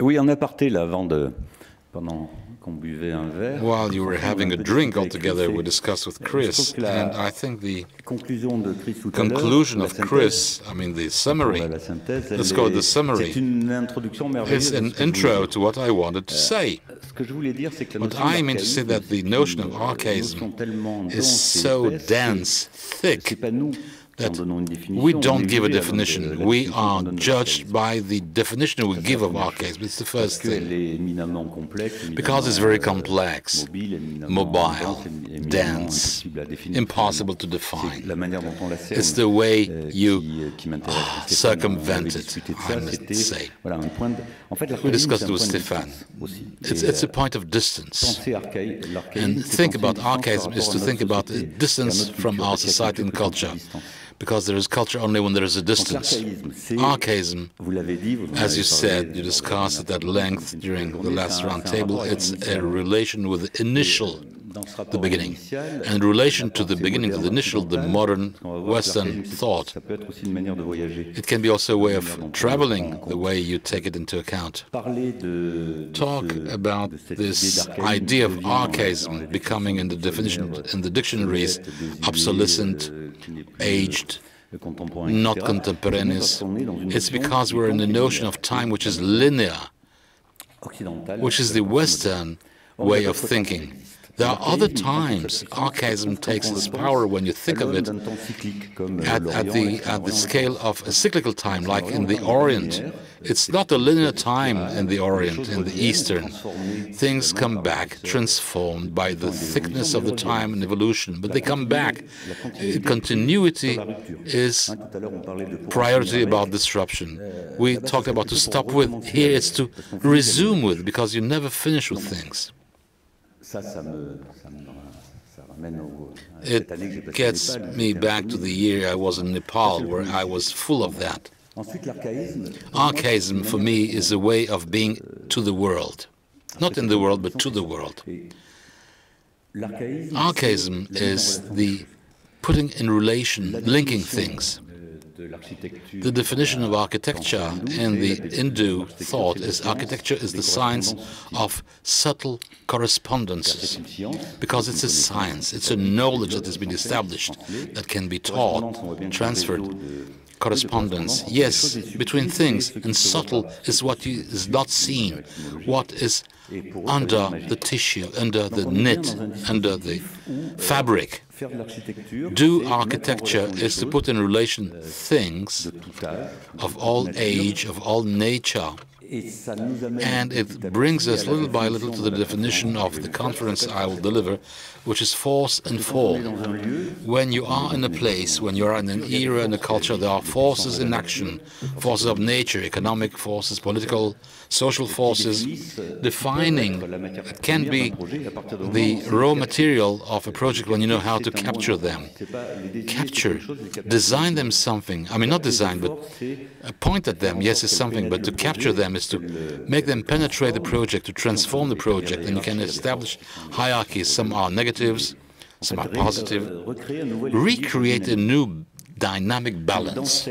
Oui, en aparté, là, pendant qu'on buvait un verre. While you were having a drink all together, we discussed with Chris, and I think the conclusion of Chris, I mean the summary, let's go with the summary, is an intro to what I wanted to say. What I mean to say that the notion of archaism is so dense, thick, that we don't give a definition. We are judged by the definition we give of archaism. It's the first thing. Because it's very complex, mobile, dense, impossible to define. It's the way you circumvent it, I must say. We discussed it with Stéphane. It's a point of distance. And think about archaism is to think about a distance from our society and culture. Because there is culture only when there is a distance. Archaism, as you said, you discussed it at length during the last round table, it's a relation with the initial, the beginning. And in relation to the beginning, to the initial, the modern Western thought, it can be also a way of traveling, the way you take it into account. Talk about this idea of archaism becoming in the definition, in the dictionaries, obsolescent, aged, not contemporaneous. It's because we're in the notion of time which is linear, which is the Western way of thinking. There are other times archaism takes its power when you think of it at the scale of a cyclical time, like in the Orient. It's not a linear time in the Orient, in the Eastern. Things come back transformed by the thickness of the time and evolution, but they come back. Continuity is priority about disruption. We talked about to stop with. Here it's to resume with, because you never finish with things. It gets me back to the year I was in Nepal, where I was full of that. Archaism, for me, is a way of being to the world. Not in the world, but to the world. Archaism is the putting in relation, linking things. The definition of architecture in the Hindu thought is architecture is the science of subtle correspondences, because it's a science, it's a knowledge that has been established, that can be taught, transferred. Correspondence, yes, between things, and subtle is what is not seen, what is under the tissue, under the knit, under the fabric. Do architecture is to put in relation things of all age, of all nature, and it brings us little by little to the definition of the conference I will deliver, which is force and form. When you are in a place, when you are in an era, in a culture, there are forces in action, forces of nature, economic forces, political, social forces, defining. It can be the raw material of a project when you know how to capture them. Capture, design them something. I mean, not design, but point at them, yes, it's something, but to capture them is to make them penetrate the project, to transform the project, and you can establish hierarchies. Some are negatives, some are positive. Recreate a new dynamic balance.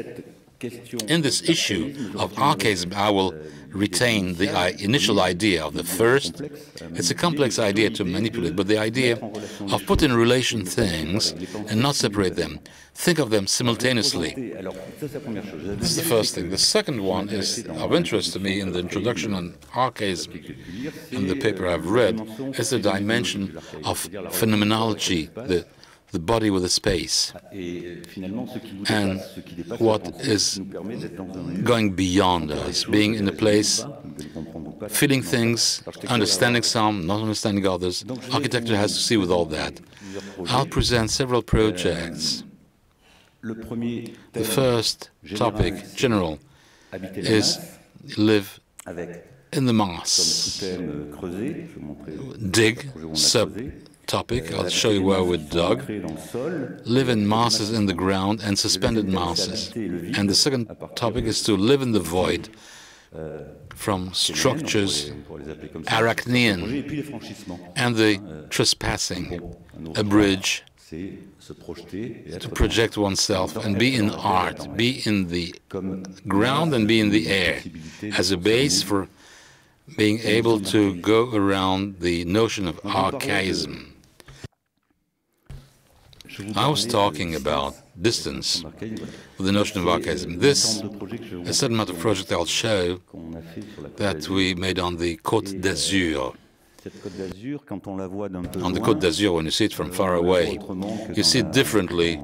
In this issue of archaism, I will retain the initial idea of the first. It's a complex idea to manipulate, but the idea of put in relation things and not separate them. Think of them simultaneously. This is the first thing. The second one is of interest to me in the introduction on archaism in the paper I've read, is the dimension of phenomenology, the body with a space, and what is going beyond us, being in a place, feeling things, understanding some, not understanding others. Architecture has to see with all that. I'll present several projects. The first topic, general, is live in the mass. Dig, sub-topic, I'll show you where we dug. Live in masses in the ground and suspended masses. And the second topic is to live in the void, from structures, arachnean, and the trespassing, a bridge, to project oneself and be in art, be in the ground and be in the air, as a base for being able to go around the notion of archaism. I was talking about distance with the notion of archaism. This, a certain amount of project I'll show that we made on the Côte d'Azur. On the Côte d'Azur, when you see it from far away, you see it differently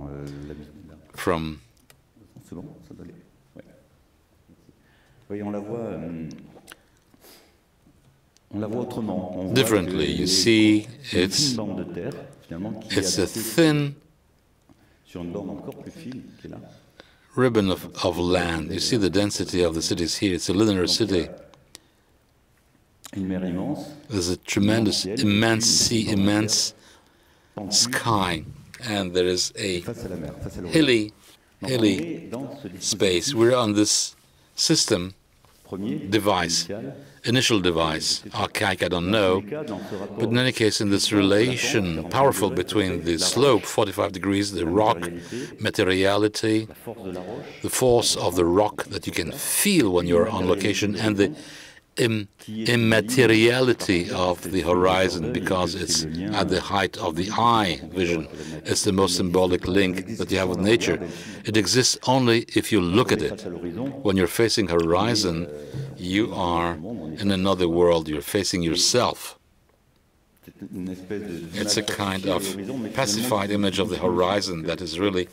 from... Differently, you see it's a thin ribbon of land. You see the density of the cities here. It's a linear city. There's a tremendous, immense sea, immense sky, and there is a hilly space. We're on this system device, initial device, archaic, I don't know, but in any case, in this relation, powerful between the slope, 45 degrees, the rock, materiality, the force of the rock that you can feel when you're on location, and the immateriality of the horizon, because it's at the height of the eye vision. It's the most symbolic link that you have with nature. It exists only if you look at it. When you're facing horizon, you are in another world. You're facing yourself. It's a kind of pacified image of the horizon that is really,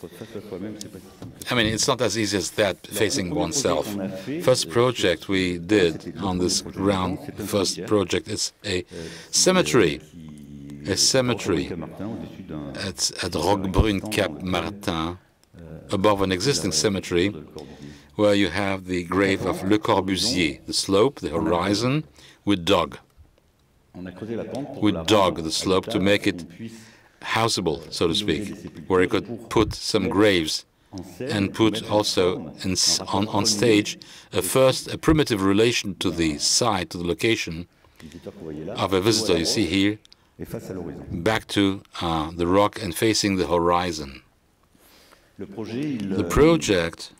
I mean, it's not as easy as that, facing oneself. First project we did on this ground, first project, is a cemetery. It's at Roquebrune, Cap Martin, above an existing cemetery, where you have the grave of Le Corbusier, the slope, the horizon, with dug. We dug the slope to make it houseable, so to speak, where you could put some graves and put also on stage a primitive relation to the site, to the location of a visitor. You see here, back to the rock and facing the horizon. The project,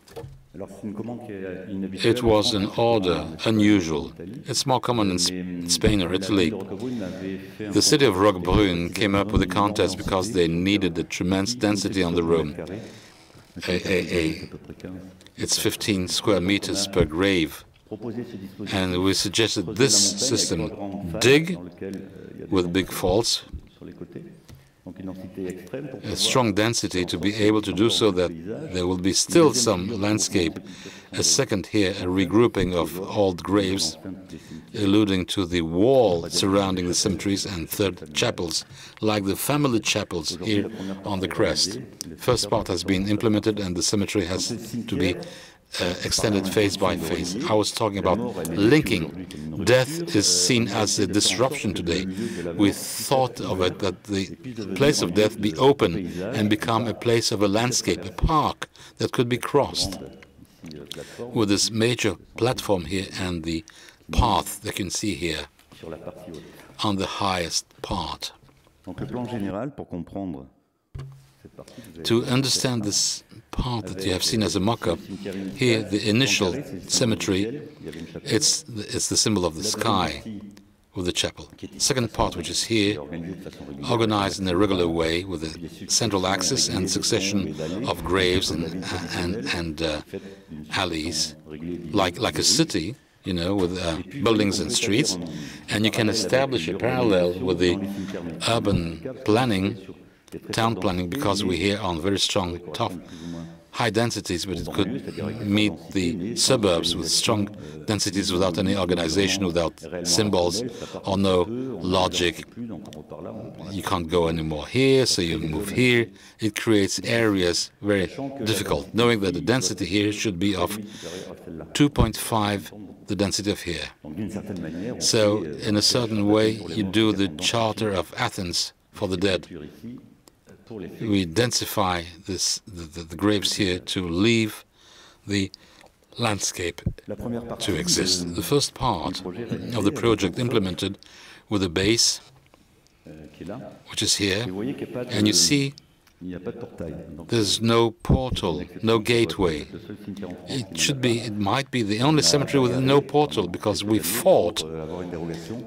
it was an order, unusual. It's more common in Spain or Italy. The city of Roquebrune came up with a contest because they needed a tremendous density on the room. It's 15 square meters per grave. And we suggested this system: dig with big faults, a strong density to be able to do so that there will be still some landscape. A second here, a regrouping of old graves, alluding to the wall surrounding the cemeteries, and third, chapels, like the family chapels here on the crest. First part has been implemented, and the cemetery has to be extended phase by phase. I was talking about linking. Death is seen as a disruption today. We thought of it that the place of death be open and become a place of a landscape, a park that could be crossed, with this major platform here and the path that you can see here on the highest part. To understand this part that you have seen as a mock-up, here the initial cemetery, it's the symbol of the sky with the chapel. Second part, which is here, organized in a regular way with a central axis and succession of graves and alleys, like a city, you know, with buildings and streets, and you can establish a parallel with the urban planning, town planning, because we're here on very strong, tough, high densities, but it could meet the suburbs with strong densities without any organization, without symbols or no logic. You can't go anymore here, so you move here. It creates areas very difficult, knowing that the density here should be of 2.5 the density of here. So, in a certain way, you do the Charter of Athens for the dead. We densify the graves here to leave the landscape to exist. The first part of the project implemented with a base, which is here, and you see There's no portal, no gateway. It might be the only cemetery with no portal, because we fought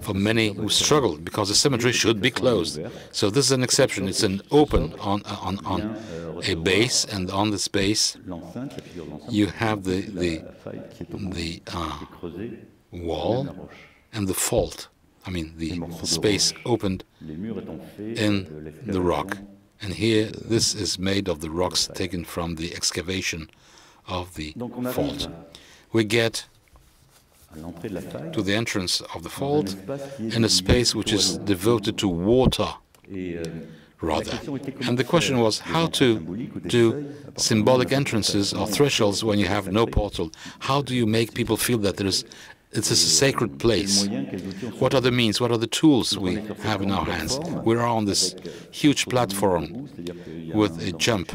for many who struggled, because the cemetery should be closed. So this is an exception. It's an open on a base, and on this base you have the wall and the fault. I mean, the space opened in the rock. And here, this is made of the rocks taken from the excavation of the fault. We get to the entrance of the fault in a space which is devoted to water, rather. And the question was how to do symbolic entrances or thresholds when you have no portal. How do you make people feel that it's a sacred place? What are the means? What are the tools we have in our hands? We are on this huge platform with a jump.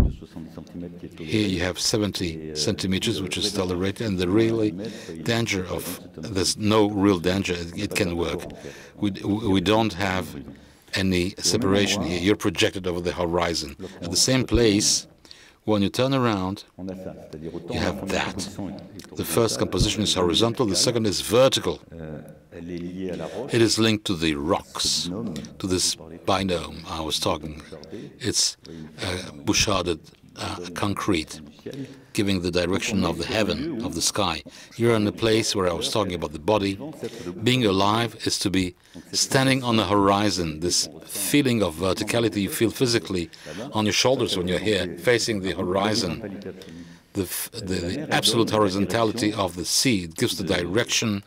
Here you have 70 centimeters, which is tolerated, and the really danger of there's no real danger. It can work. We don't have any separation here. You're projected over the horizon. At the same place, when you turn around, you have that. The first composition is horizontal, the second is vertical. It is linked to the rocks, to this binome I was talking. It's boucharded concrete, giving the direction of the heaven, of the sky. You're in a place where I was talking about the body. Being alive is to be standing on the horizon, this feeling of verticality you feel physically on your shoulders when you're here, facing the horizon. The absolute horizontality of the sea, it gives the direction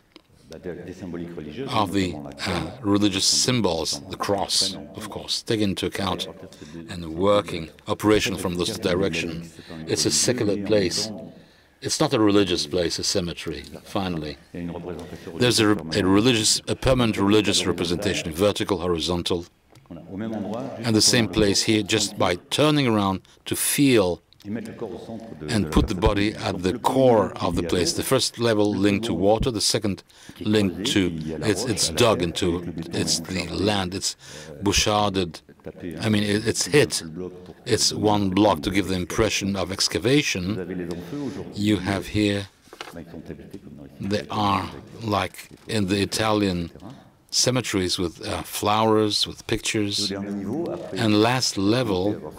of the religious symbols, the cross, of course, taken into account and working operational from this direction. It's a secular place. It's not a religious place, a cemetery, finally. There's a permanent religious representation, vertical, horizontal, and the same place here, just by turning around to feel and put the body at the core of the place. The first level linked to water, the second linked to, it's dug into, it's the land, it's boucharded, I mean, it's hit. It's one block to give the impression of excavation. You have here, they are like in the Italian cemeteries with flowers, with pictures. And last level,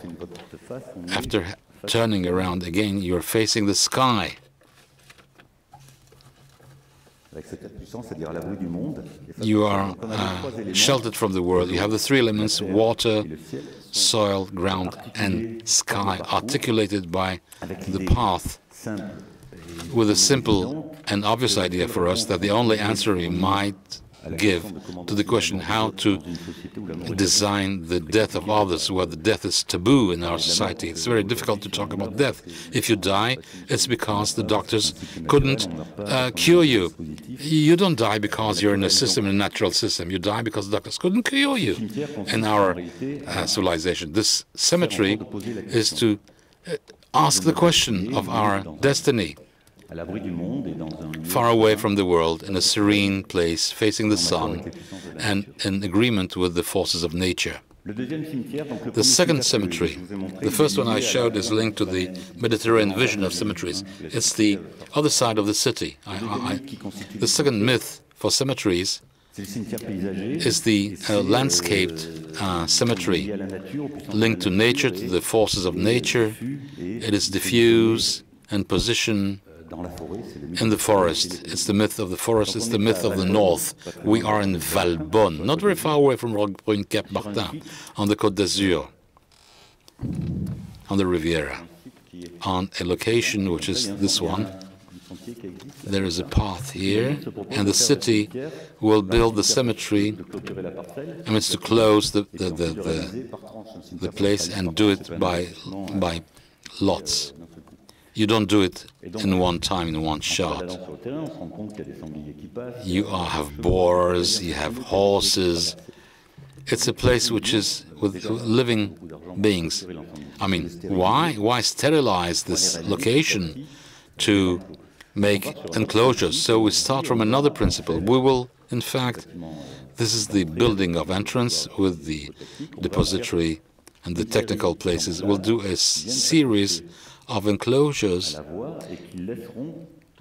after turning around again, you're facing the sky. You are sheltered from the world. You have the three elements: water, soil, ground, and sky, articulated by the path, with a simple and obvious idea for us that the only answer we might give to the question how to design the death of others, where the death is taboo in our society. It's very difficult to talk about death. If you die, it's because the doctors couldn't cure you. You don't die because you're in a system, a natural system. You die because the doctors couldn't cure you in our civilization. This cemetery is to ask the question of our destiny, far away from the world, in a serene place, facing the sun, and in agreement with the forces of nature. The second cemetery, the first one I showed, is linked to the Mediterranean vision of cemeteries. It's the other side of the city. The second myth for cemeteries is the landscaped cemetery, linked to nature, to the forces of nature. It is diffuse and position in the forest. It's the myth of the forest, it's the myth of the north. We are in Valbonne, not very far away from Cap Martin, on the Côte d'Azur, on the Riviera, on a location which is this one. There is a path here, and the city will build the cemetery, and it's to close the place and do it by lots. You don't do it in one time, in one shot. You have boars, you have horses. It's a place which is with living beings. I mean, why sterilize this location to make enclosures? So we start from another principle. We will, in fact, this is the building of entrance with the depository and the technical places, will do a series of enclosures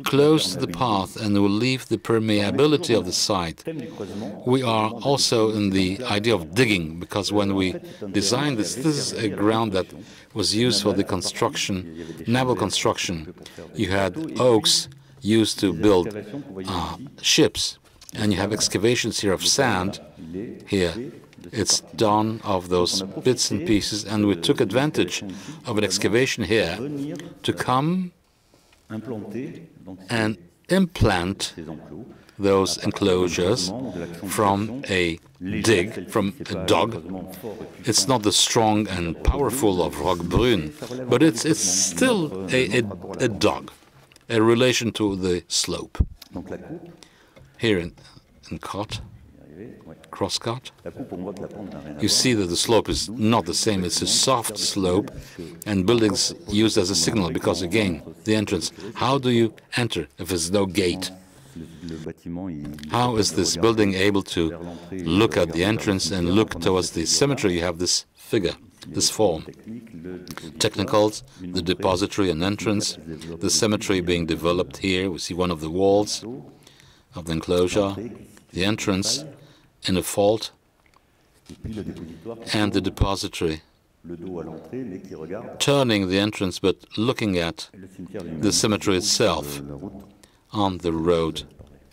close to the path and will leave the permeability of the site. We are also in the idea of digging, because when we designed this is a ground that was used for the construction, naval construction. You had oaks used to build ships, and you have excavations here of sand. Here, it's done of those bits and pieces, and we took advantage of an excavation here to come and implant those enclosures from a dig, from a dog. It's not the strong and powerful of Roquebrune, but it's still a dog, a relation to the slope. Here in cut, cross-cut, you see that the slope is not the same. It's a soft slope, and buildings used as a signal, because again, the entrance, how do you enter if there's no gate? How is this building able to look at the entrance and look towards the cemetery? You have this figure, this form. Technicals, the depository and entrance, the cemetery being developed here. We see one of the walls of the enclosure, the entrance in a fault, and the depository turning the entrance but looking at the cemetery itself on the road,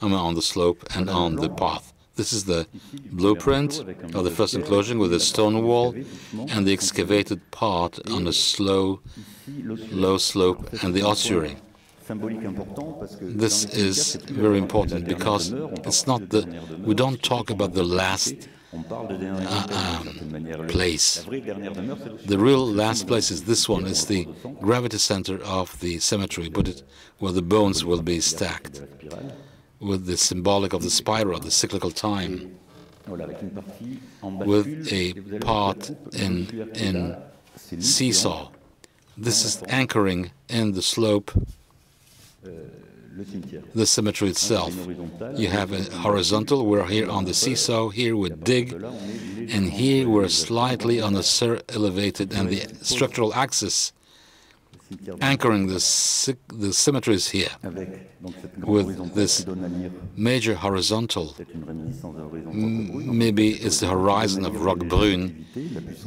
on the slope and on the path. This is the blueprint of the first enclosure with a stone wall and the excavated part on a low slope and the ossuary. This is very important because it's not we don't talk about the last place. The real last place is this one. It's the gravity center of the cemetery, where the bones will be stacked, with the symbolic of the spiral, the cyclical time, with a part in seesaw. This is anchoring in the slope the cemetery itself. You have a horizontal, we're here on the seesaw, here we dig, and here we're slightly on a elevated, and the structural axis anchoring the cemetery is here, with this major horizontal. Maybe it's the horizon of Roquebrune,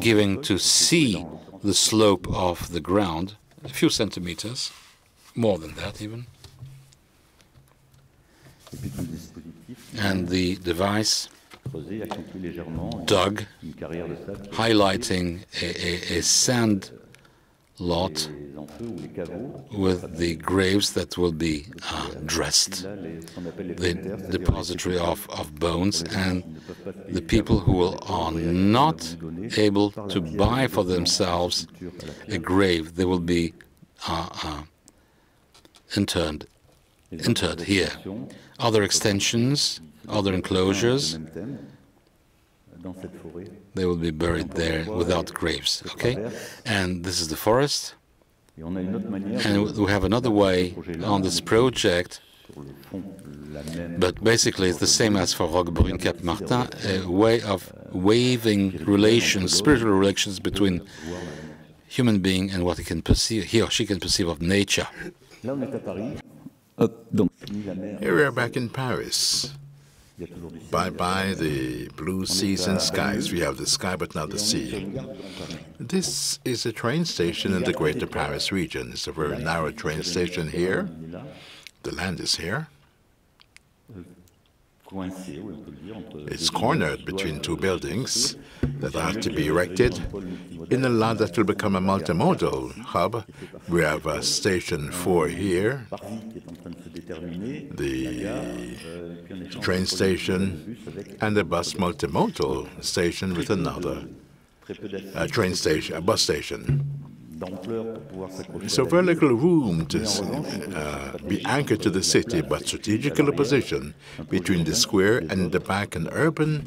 giving to see the slope of the ground, a few centimeters, more than that even. And the device dug, highlighting a sand lot with the graves that will be dressed, the depository of bones, and the people who are not able to buy for themselves a grave, they will be interred here. Other extensions, other enclosures, they will be buried there without graves, okay? And this is the forest. And we have another way on this project, but basically it's the same as for Roquebrune Cap Martin, a way of waving relations, spiritual relations between human being and what he can perceive, he or she can perceive of nature. Here we are back in Paris. Bye-bye the blue seas and skies. We have the sky, but not the sea. This is a train station in the Greater Paris region. It's a very narrow train station here. The land is here. It's cornered between two buildings that are to be erected in a land that will become a multimodal hub. We have a station 4 here, the train station, and a bus multimodal station with another train station, a bus station. So very little room to be anchored to the city, but strategically positioned between the square and the back, an urban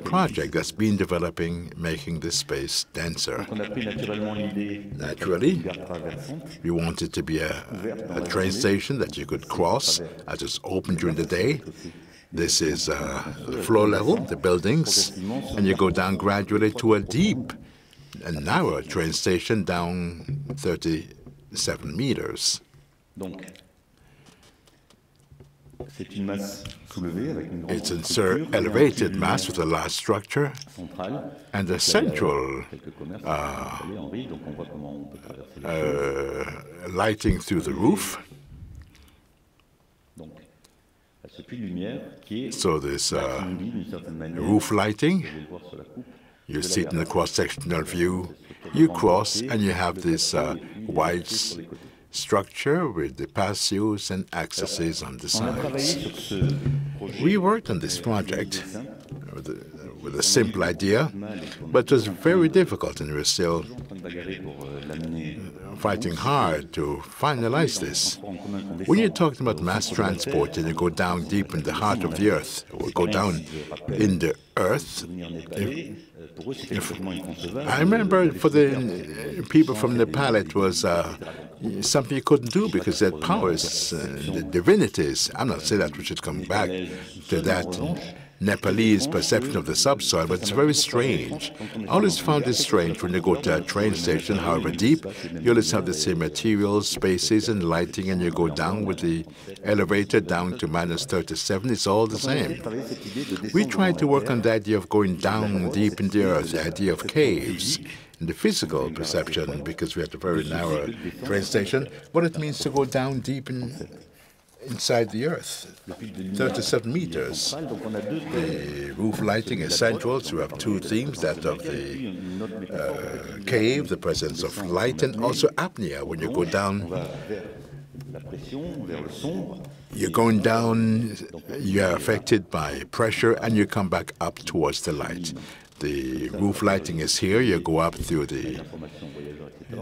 project that's been developing, making this space denser. Naturally, we want it to be a train station that you could cross as it's open during the day. This is the floor level, the buildings, and you go down gradually to a deep a narrow train station down 37 meters. It's an elevated mass with a large structure and a central lighting through the roof. So this roof lighting, you see it in the cross-sectional view. You cross and you have this wide structure with the patios and accesses on the sides. We worked on this project with a simple idea, but it was very difficult, and we're still fighting hard to finalize this. When you're talking about mass transport and you go down deep in the heart of the earth, or go down in the earth, I remember for the people from Nepal, it was something you couldn't do because they had powers, the divinities. I'm not saying that we should come back to that Nepalese perception of the subsoil, but it's very strange. I always found it strange when you go to a train station, however deep, you always have the same materials, spaces, and lighting, and you go down with the elevator down to minus 37, it's all the same. We tried to work on the idea of going down deep in the earth, the idea of caves, and the physical perception, because we had a very narrow train station, what it means to go down deep inside the earth, 37 meters. The roof lighting is central, so we have two themes, that of the cave, the presence of light, and also apnea. When you go down, you're going down, you're affected by pressure, and you come back up towards the light. The roof lighting is here, you go up through the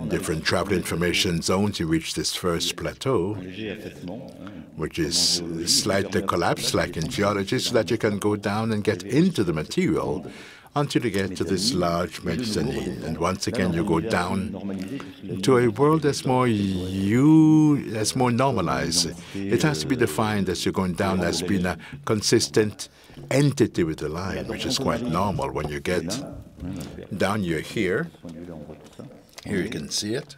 different travel information zones, you reach this first plateau, which is slightly collapsed, like in geology, so that you can go down and get into the material until you get to this large mezzanine. And once again, you go down to a world that's more normalized. It has to be defined as you're going down as being a consistent entity with the line, which is quite normal. When you get down, you're here. Here you can see it.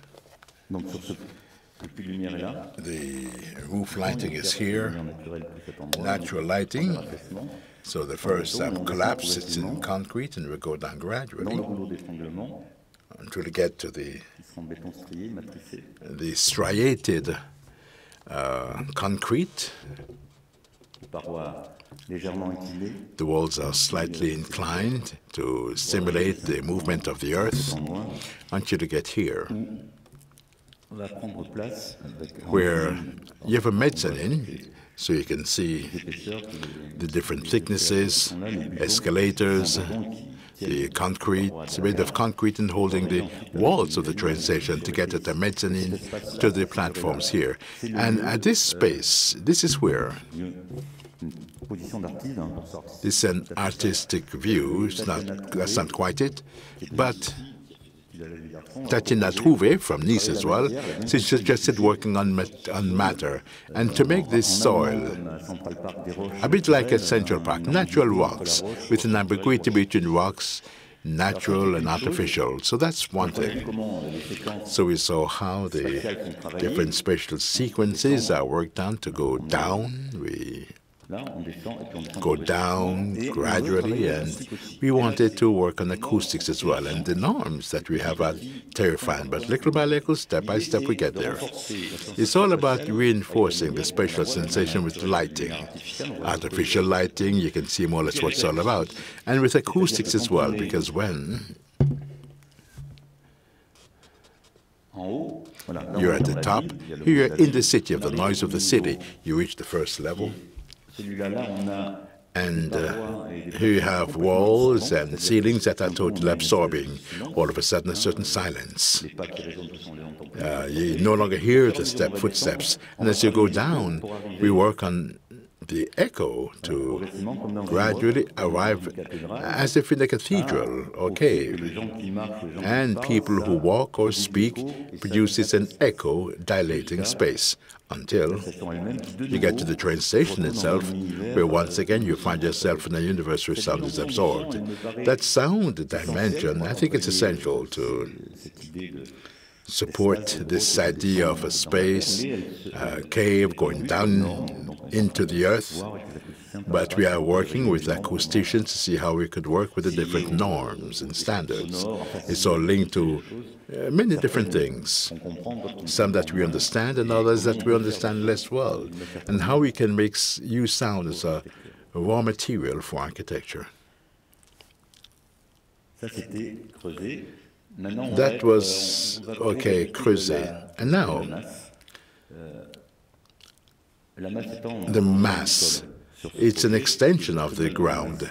The roof lighting is here, natural lighting. So the first collapse, it's in concrete, and we go down gradually until we get to the striated concrete. The walls are slightly inclined to simulate the movement of the earth until you get here, where you have a mezzanine, so you can see the different thicknesses, escalators, the concrete, it's made of concrete and holding the walls of the train station to get at the mezzanine to the platforms here. And at this space, this is where this is an artistic view. That's not quite it, but Tatiana Trouvé from Nice as well, she suggested working on matter, and to make this soil a bit like a Central Park, natural rocks, with an ambiguity between rocks, natural and artificial. So that's one thing. So we saw how the different spatial sequences are worked on to go down. We go down gradually, and we wanted to work on acoustics as well, and the norms that we have are terrifying, but little by little, step by step, we get there. It's all about reinforcing the spatial sensation with lighting. Artificial lighting, you can see more or less what it's all about, and with acoustics as well, because when you're at the top, you're in the city, of the noise of the city, you reach the first level, and here you have walls and ceilings that are totally absorbing. All of a sudden, a certain silence. You no longer hear the footsteps. And as you go down, we work on the echo to gradually arrive as if in a cathedral or cave. And people who walk or speak produces an echo dilating space until you get to the train station itself, where once again you find yourself in a universe where sound is absorbed. That sound dimension, I think it's essential to support this idea of a space, a cave going down into the earth. But we are working with acousticians to see how we could work with the different norms and standards. It's all linked to many different things, some that we understand and others that we understand less well, and how we can use sound as a raw material for architecture. That was, okay, creusé. And now, the mass. It's an extension of the ground.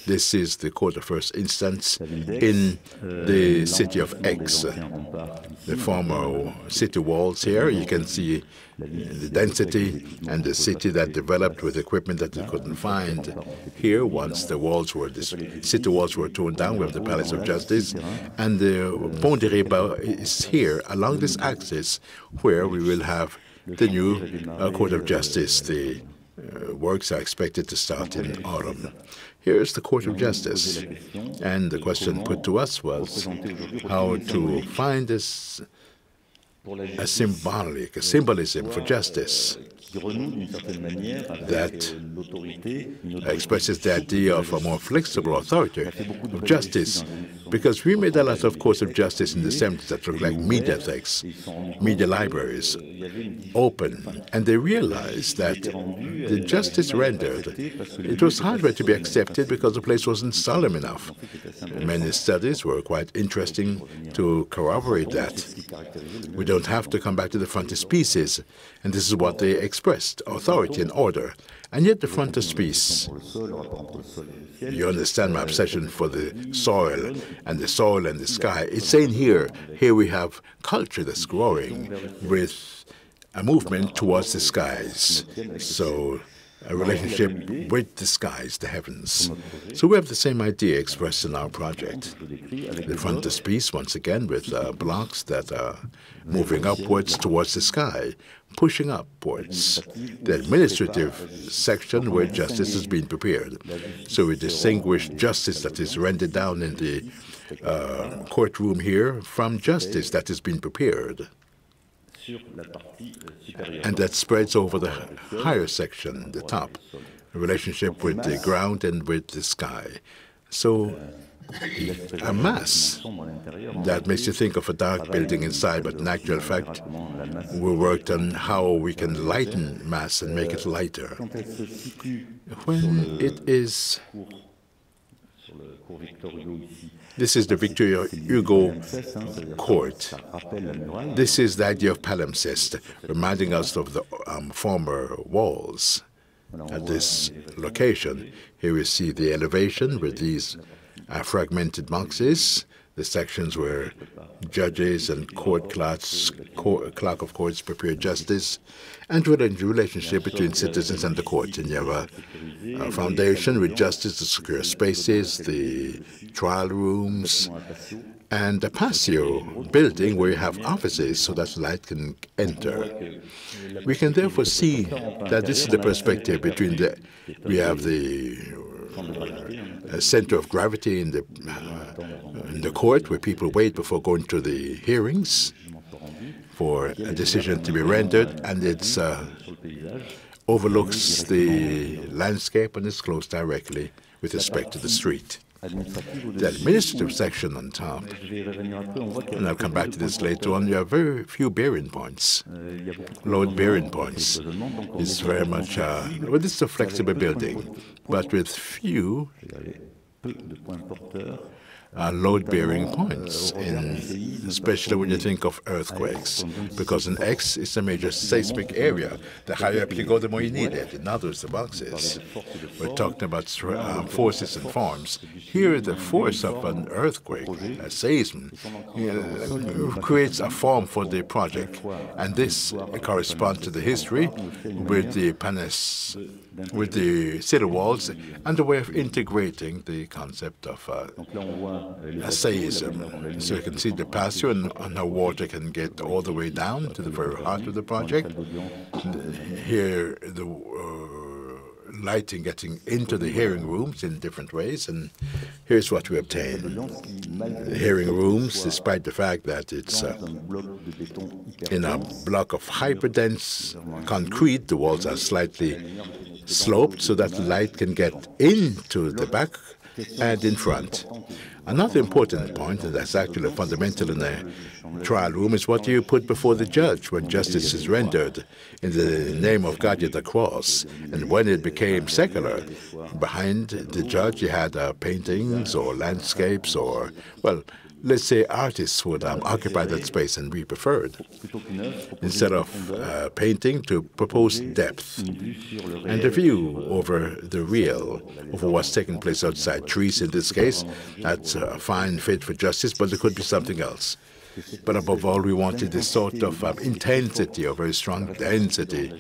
This is the court of first instance in the city of Aix, the former city walls here. You can see the density and the city that developed with equipment that they couldn't find. Here, once the city walls were torn down, we have the Palace of Justice, and the Pont de Riba is here along this axis where we will have the new Court of Justice. The works are expected to start in autumn. Here is the Court of Justice, and the question put to us was how to find this a symbolism for justice that expresses the idea of a more flexible authority of justice, because we made a lot of courts of justice in the 70s that looked like mediatheks, media libraries, open, and they realized that the justice rendered, it was harder to be accepted because the place wasn't solemn enough. Many studies were quite interesting to corroborate that. We don't have to come back to the frontispieces, and this is what they expressed, authority and order. And yet the frontispiece, you understand my obsession for the soil and the sky. It's saying here we have culture that's growing with a movement towards the skies. So a relationship with the skies, the heavens. So we have the same idea expressed in our project. The frontispiece, once again, with blocks that are moving upwards towards the sky, pushing upwards. The administrative section where justice is being prepared. So we distinguish justice that is rendered down in the courtroom here from justice that is being prepared, and that spreads over the higher section, the top, a relationship with the ground and with the sky. So a mass that makes you think of a dark building inside, but in actual fact, we worked on how we can lighten mass and make it lighter. When it is, this is the Victor Hugo court. This is the idea of palimpsest, reminding us of the former walls at this location. Here we see the elevation with these fragmented boxes, the sections where judges and clerk of courts prepare justice, and with a relationship between citizens and the court. And you have a foundation with justice, the secure spaces, the trial rooms, and a patio building where you have offices so that light can enter. We can therefore see that this is the perspective between we have the center of gravity in the court where people wait before going to the hearings for a decision to be rendered, and it overlooks the landscape and is close directly with respect to the street. The administrative section on top, and I'll come back to this later on, you have very few bearing points. Load bearing points is very much, well, this is a flexible building, but with few load-bearing points, especially when you think of earthquakes, because in X it's a major seismic area. The higher up you go, the more you need it. In other words, the boxes. We're talking about forces and forms. Here, the force of an earthquake, a seism, creates a form for the project, and this corresponds to the history with the city walls and the way of integrating the concept of a seism. So you can see the passage and how water can get all the way down to the very heart of the project. Here, the lighting getting into the hearing rooms in different ways, and here's what we obtain. The hearing rooms, despite the fact that it's in a block of hyperdense concrete, the walls are slightly sloped so that light can get into the back and in front. Another important point, and that's actually fundamental in a trial room, is what do you put before the judge when justice is rendered in the name of God at the cross. And when it became secular, behind the judge you had paintings or landscapes or, well, let's say artists would occupy that space, and we preferred, instead of painting, to propose depth and a view over the real, over what's taking place outside. Trees in this case, that's a fine fit for justice, but there could be something else. But above all, we wanted this sort of intensity, a very strong density.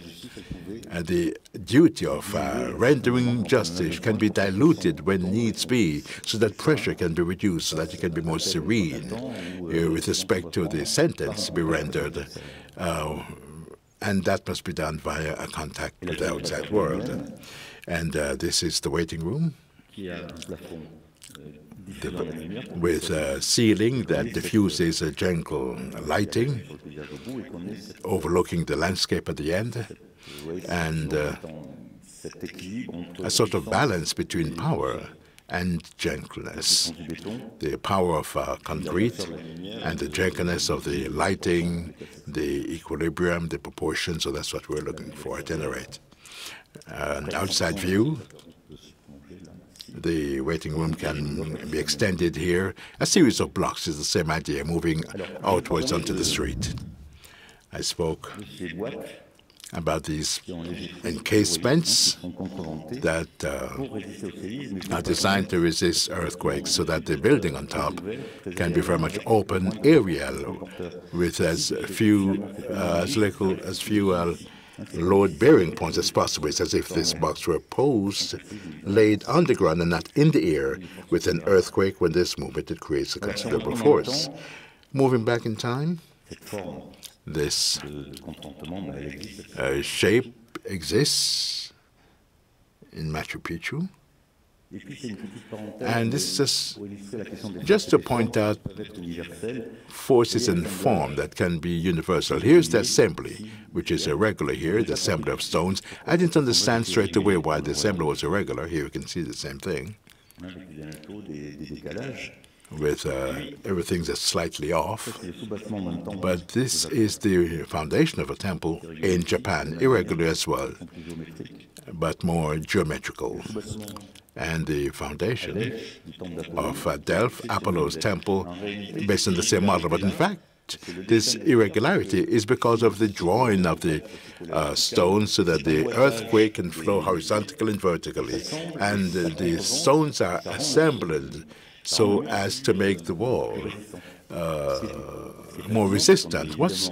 The duty of rendering justice can be diluted when needs be, so that pressure can be reduced, so that you can be more serene with respect to the sentence to be rendered. And that must be done via a contact with the outside world. And this is the waiting room, with a ceiling that diffuses a gentle lighting, overlooking the landscape at the end, and a sort of balance between power and gentleness. The power of concrete and the gentleness of the lighting, the equilibrium, the proportion, so that's what we're looking for at any rate. An outside view. The waiting room can be extended here. A series of blocks is the same idea, moving outwards onto the street. I spoke about these encasements that are designed to resist earthquakes, so that the building on top can be very much open aerial, with as few load-bearing points as possible. It's as if this box were posed, laid on the ground and not in the air. With an earthquake, when this movement, it creates a considerable force. Moving back in time, this shape exists in Machu Picchu. And this is just to point out forces and form that can be universal. Here's the assembly, which is irregular here, the assembly of stones. I didn't understand straight away why the assembly was irregular. Here you can see the same thing, with everything that's slightly off. But this is the foundation of a temple in Japan, irregular as well, but more geometrical. And the foundation of Delft, Apollo's temple, based on the same model. But in fact, this irregularity is because of the drawing of the stones, so that the earthquake can flow horizontally and vertically. And the stones are assembled so as to make the wall more resistant. What's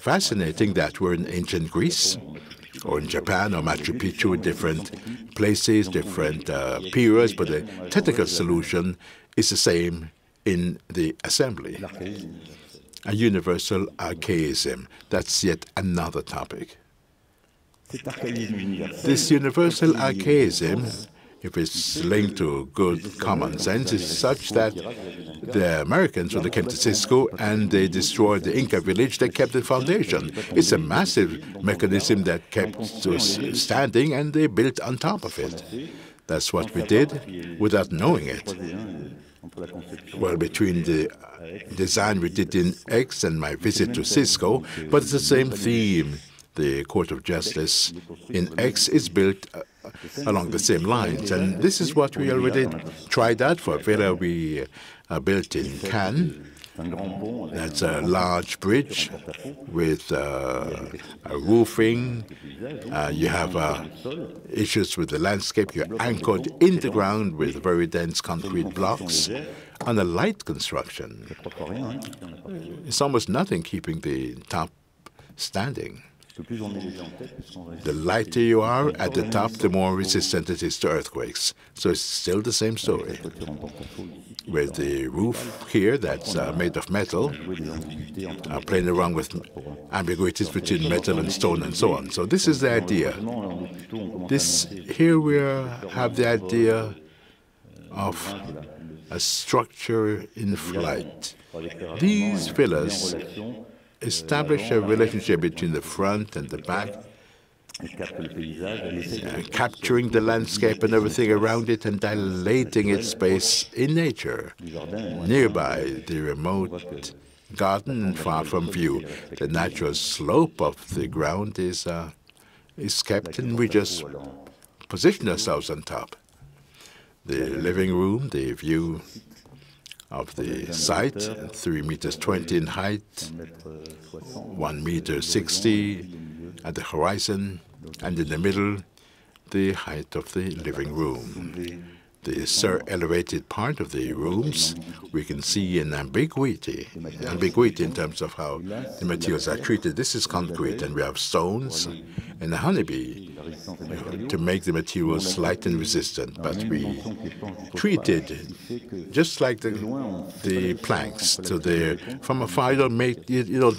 fascinating that we're in ancient Greece, or in Japan, or Machu Picchu, different places, different periods, but the technical solution is the same in the assembly. A universal archaism. That's yet another topic. This universal archaism, if it's linked to good common sense, is such that the Americans, when they came to Cisco and they destroyed the Inca village, they kept the foundation. It's a massive mechanism that kept us standing, and they built on top of it. That's what we did without knowing it. Well, between the design we did in X and my visit to Cisco, but it's the same theme. The Court of Justice in X is built along the same lines, and this is what we already tried out for Villa. We built in Cannes. That's a large bridge with a roofing. You have issues with the landscape. You're anchored in the ground with very dense concrete blocks on a light construction. It's almost nothing keeping the top standing. The lighter you are at the top, the more resistant it is to earthquakes. So it's still the same story. With the roof here that's made of metal, playing around with ambiguities between metal and stone and so on. So this is the idea. Here we have the idea of a structure in flight. These villas establish a relationship between the front and the back, capturing the landscape and everything around it and dilating its space in nature. Nearby, the remote garden and far from view. The natural slope of the ground is kept, and we just position ourselves on top. The living room, the view of the site, 3.20 meters in height, 1.60 meters at the horizon, and in the middle, the height of the living room. The elevated part of the rooms, we can see an ambiguity in terms of how the materials are treated. This is concrete, and we have stones and a honeybee to make the materials light and resistant, but we treated just like the planks. So from afar, you don't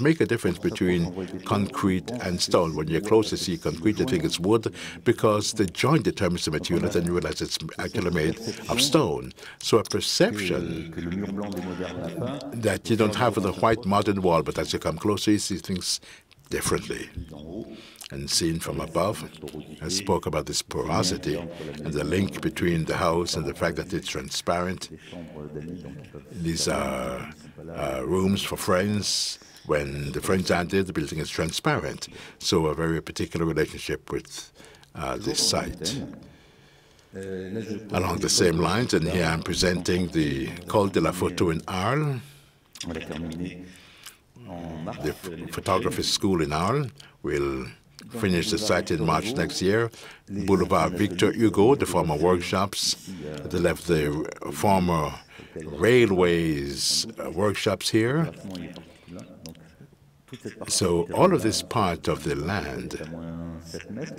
make a difference between concrete and stone. When you're close to see concrete, you think it's wood because the joint determines the material, and then you realize it's actually made of stone. So a perception that you don't have with a white modern wall, but as you come closer, you see things differently. And seen from above, I spoke about this porosity and the link between the house and the fact that it's transparent. These are rooms for friends. When the friends aren't there, the building is transparent. So a very particular relationship with this site. Along the same lines, and here I'm presenting the Col de la Photo in Arles, the photography school in Arles will finish the site in March next year. Boulevard Victor Hugo, the former workshops, they left the former railways workshops here. So all of this part of the land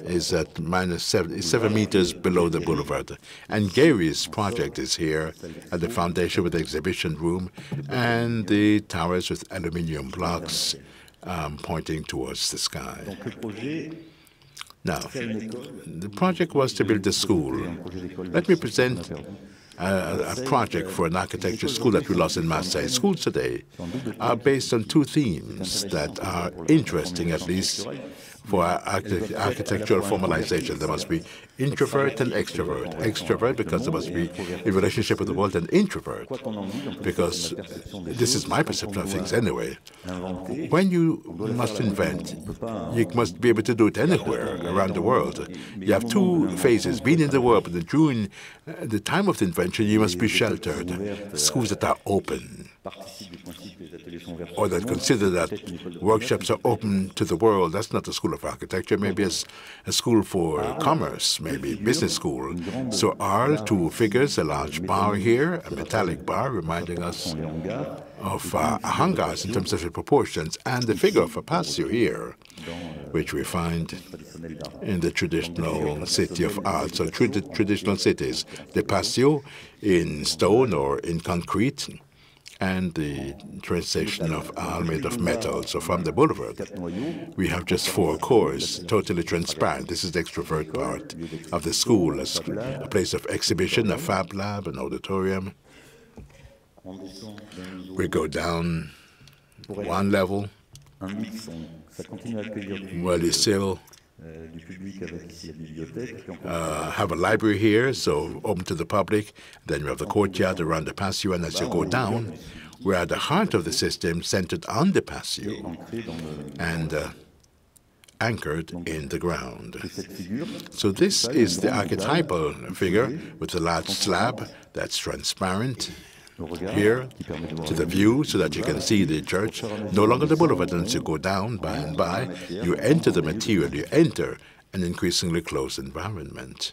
is at -7 meters below the boulevard. And Gary's project is here at the foundation with the exhibition room and the towers with aluminium blocks pointing towards the sky. Now, the project was to build a school. Let me present a project for an architecture school that we lost in Marseille. Schools today are based on two themes that are interesting, at least for architectural formalization. There must be introvert and extrovert. Extrovert because there must be a relationship with the world, and introvert because this is my perception of things anyway. When you must invent, you must be able to do it anywhere around the world. You have two phases, being in the world, but during the time of the invention, you must be sheltered. Schools that are open, or that consider that workshops are open to the world. That's not a school of architecture, maybe it's a school for commerce, maybe business school. So Arles, two figures, a large bar here, a metallic bar reminding us of hangars in terms of the proportions, and the figure of a patio here, which we find in the traditional city of Arles. So traditional cities, the patio in stone or in concrete, and the train station of Arles made of metal. So from the boulevard, we have just 4 cores, totally transparent. This is the extrovert part of the school, a place of exhibition, a fab lab, an auditorium. We go down 1 level, where you still have a library here, so open to the public. Then you have the courtyard around the patio, and as you go down, we're at the heart of the system, centered on the patio and anchored in the ground. So this is the archetypal figure with a large slab that's transparent, here to the view so that you can see the church, no longer the boulevard. And as you go down by and by, you enter the material, you enter an increasingly close environment.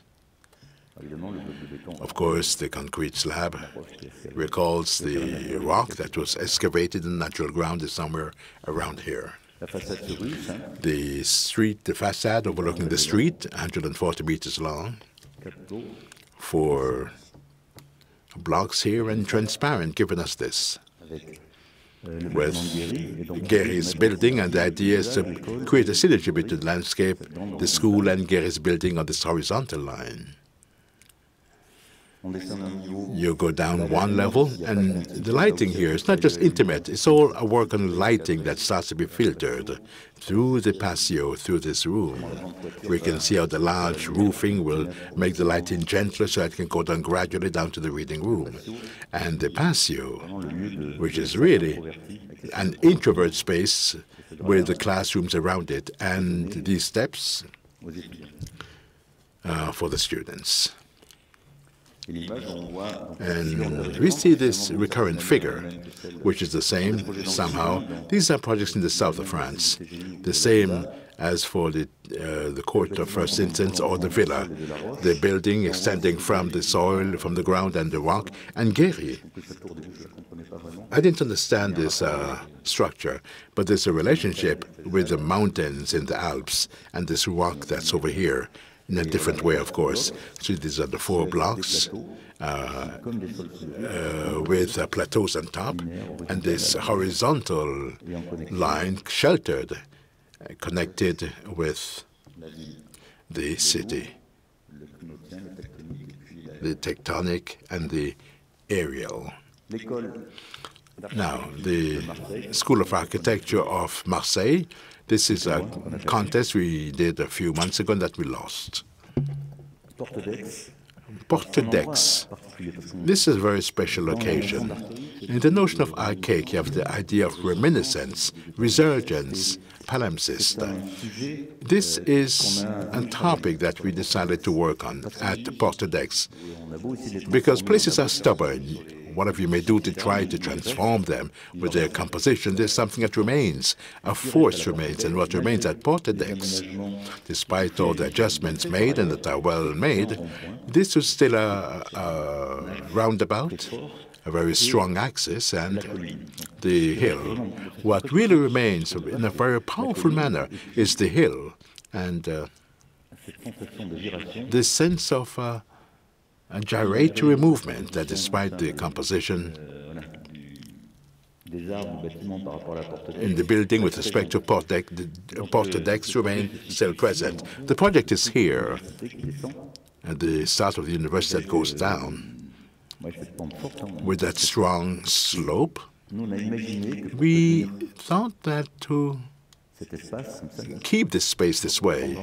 Of course, the concrete slab recalls the rock that was excavated in natural ground is somewhere around here. The street, the facade overlooking the street, 140 meters long, 4 blocks here and transparent, giving us this. With Guéry's building, and the idea is to create a synergy between the landscape, the school, and Guéry's building on this horizontal line. You go down one level, and the lighting here is not just intimate, it's all a work on lighting that starts to be filtered through the patio, through this room. We can see how the large roofing will make the lighting gentler so it can go down gradually down to the reading room. And the patio, which is really an introvert space with the classrooms around it, and these steps for the students. And we see this recurrent figure, which is the same somehow. These are projects in the south of France, the same as for the court of first instance or the villa, the building extending from the soil, from the ground and the rock. And Guéry, I didn't understand this structure, but there's a relationship with the mountains in the Alps and this rock that's over here, in a different way, of course. So these are the 4 blocks with plateaus on top, and this horizontal line sheltered, connected with the city, the tectonic and the aerial. Now, the School of Architecture of Marseille, this is a contest we did a few months ago that we lost. Porte d'Aix. This is a very special occasion. In the notion of archaic, you have the idea of reminiscence, resurgence, palimpsest. This is a topic that we decided to work on at Porte d'Aix, because places are stubborn. What of you may do to try to transform them with their composition, there's something that remains, a force remains, and what remains at Porte d'Aix, despite all the adjustments made and that are well made, this is still a roundabout, a very strong axis, and the hill. What really remains in a very powerful manner is the hill, and this sense of a gyratory movement that, despite the composition in the building with respect to Porte d'Aix remain still present. The project is here at the start of the university that goes down with that strong slope. We thought that to keep this space this way,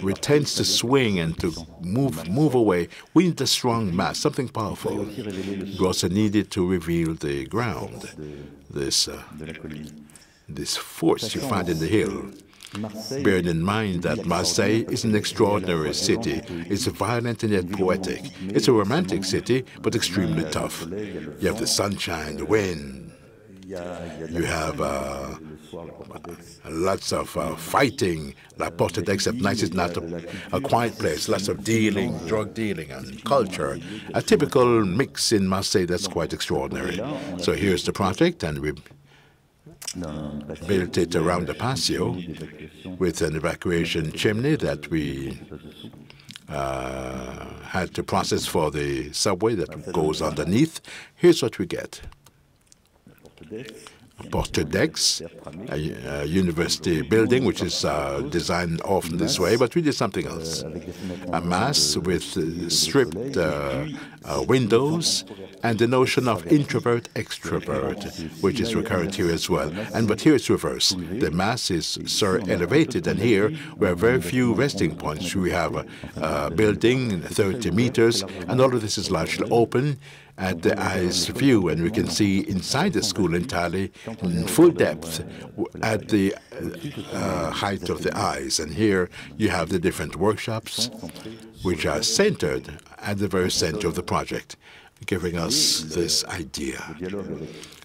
which tends to swing and to move away, we need a strong mass, something powerful. We also needed to reveal the ground, this force you find in the hill. Bearing in mind that Marseille is an extraordinary city. It's violent and yet poetic. It's a romantic city, but extremely tough. You have the sunshine, the wind. You have lots of fighting. La Porte d'Aix at night is not a quiet place. Lots of dealing, drug dealing, and culture. A typical mix in Marseille that's quite extraordinary. So here's the project, and we built it around the patio with an evacuation chimney that we had to process for the subway that goes underneath. Here's what we get. Porte d'Aix, a university building which is designed often this way, but we did something else. A mass with stripped windows and the notion of introvert-extrovert, which is recurrent here as well. But here it's reversed. The mass is elevated, and here we have very few resting points. We have a building 30 meters, and all of this is largely open at the eye's view, and we can see inside the school entirely in full depth at the height of the eyes. And here you have the different workshops which are centered at the very center of the project. giving us this idea.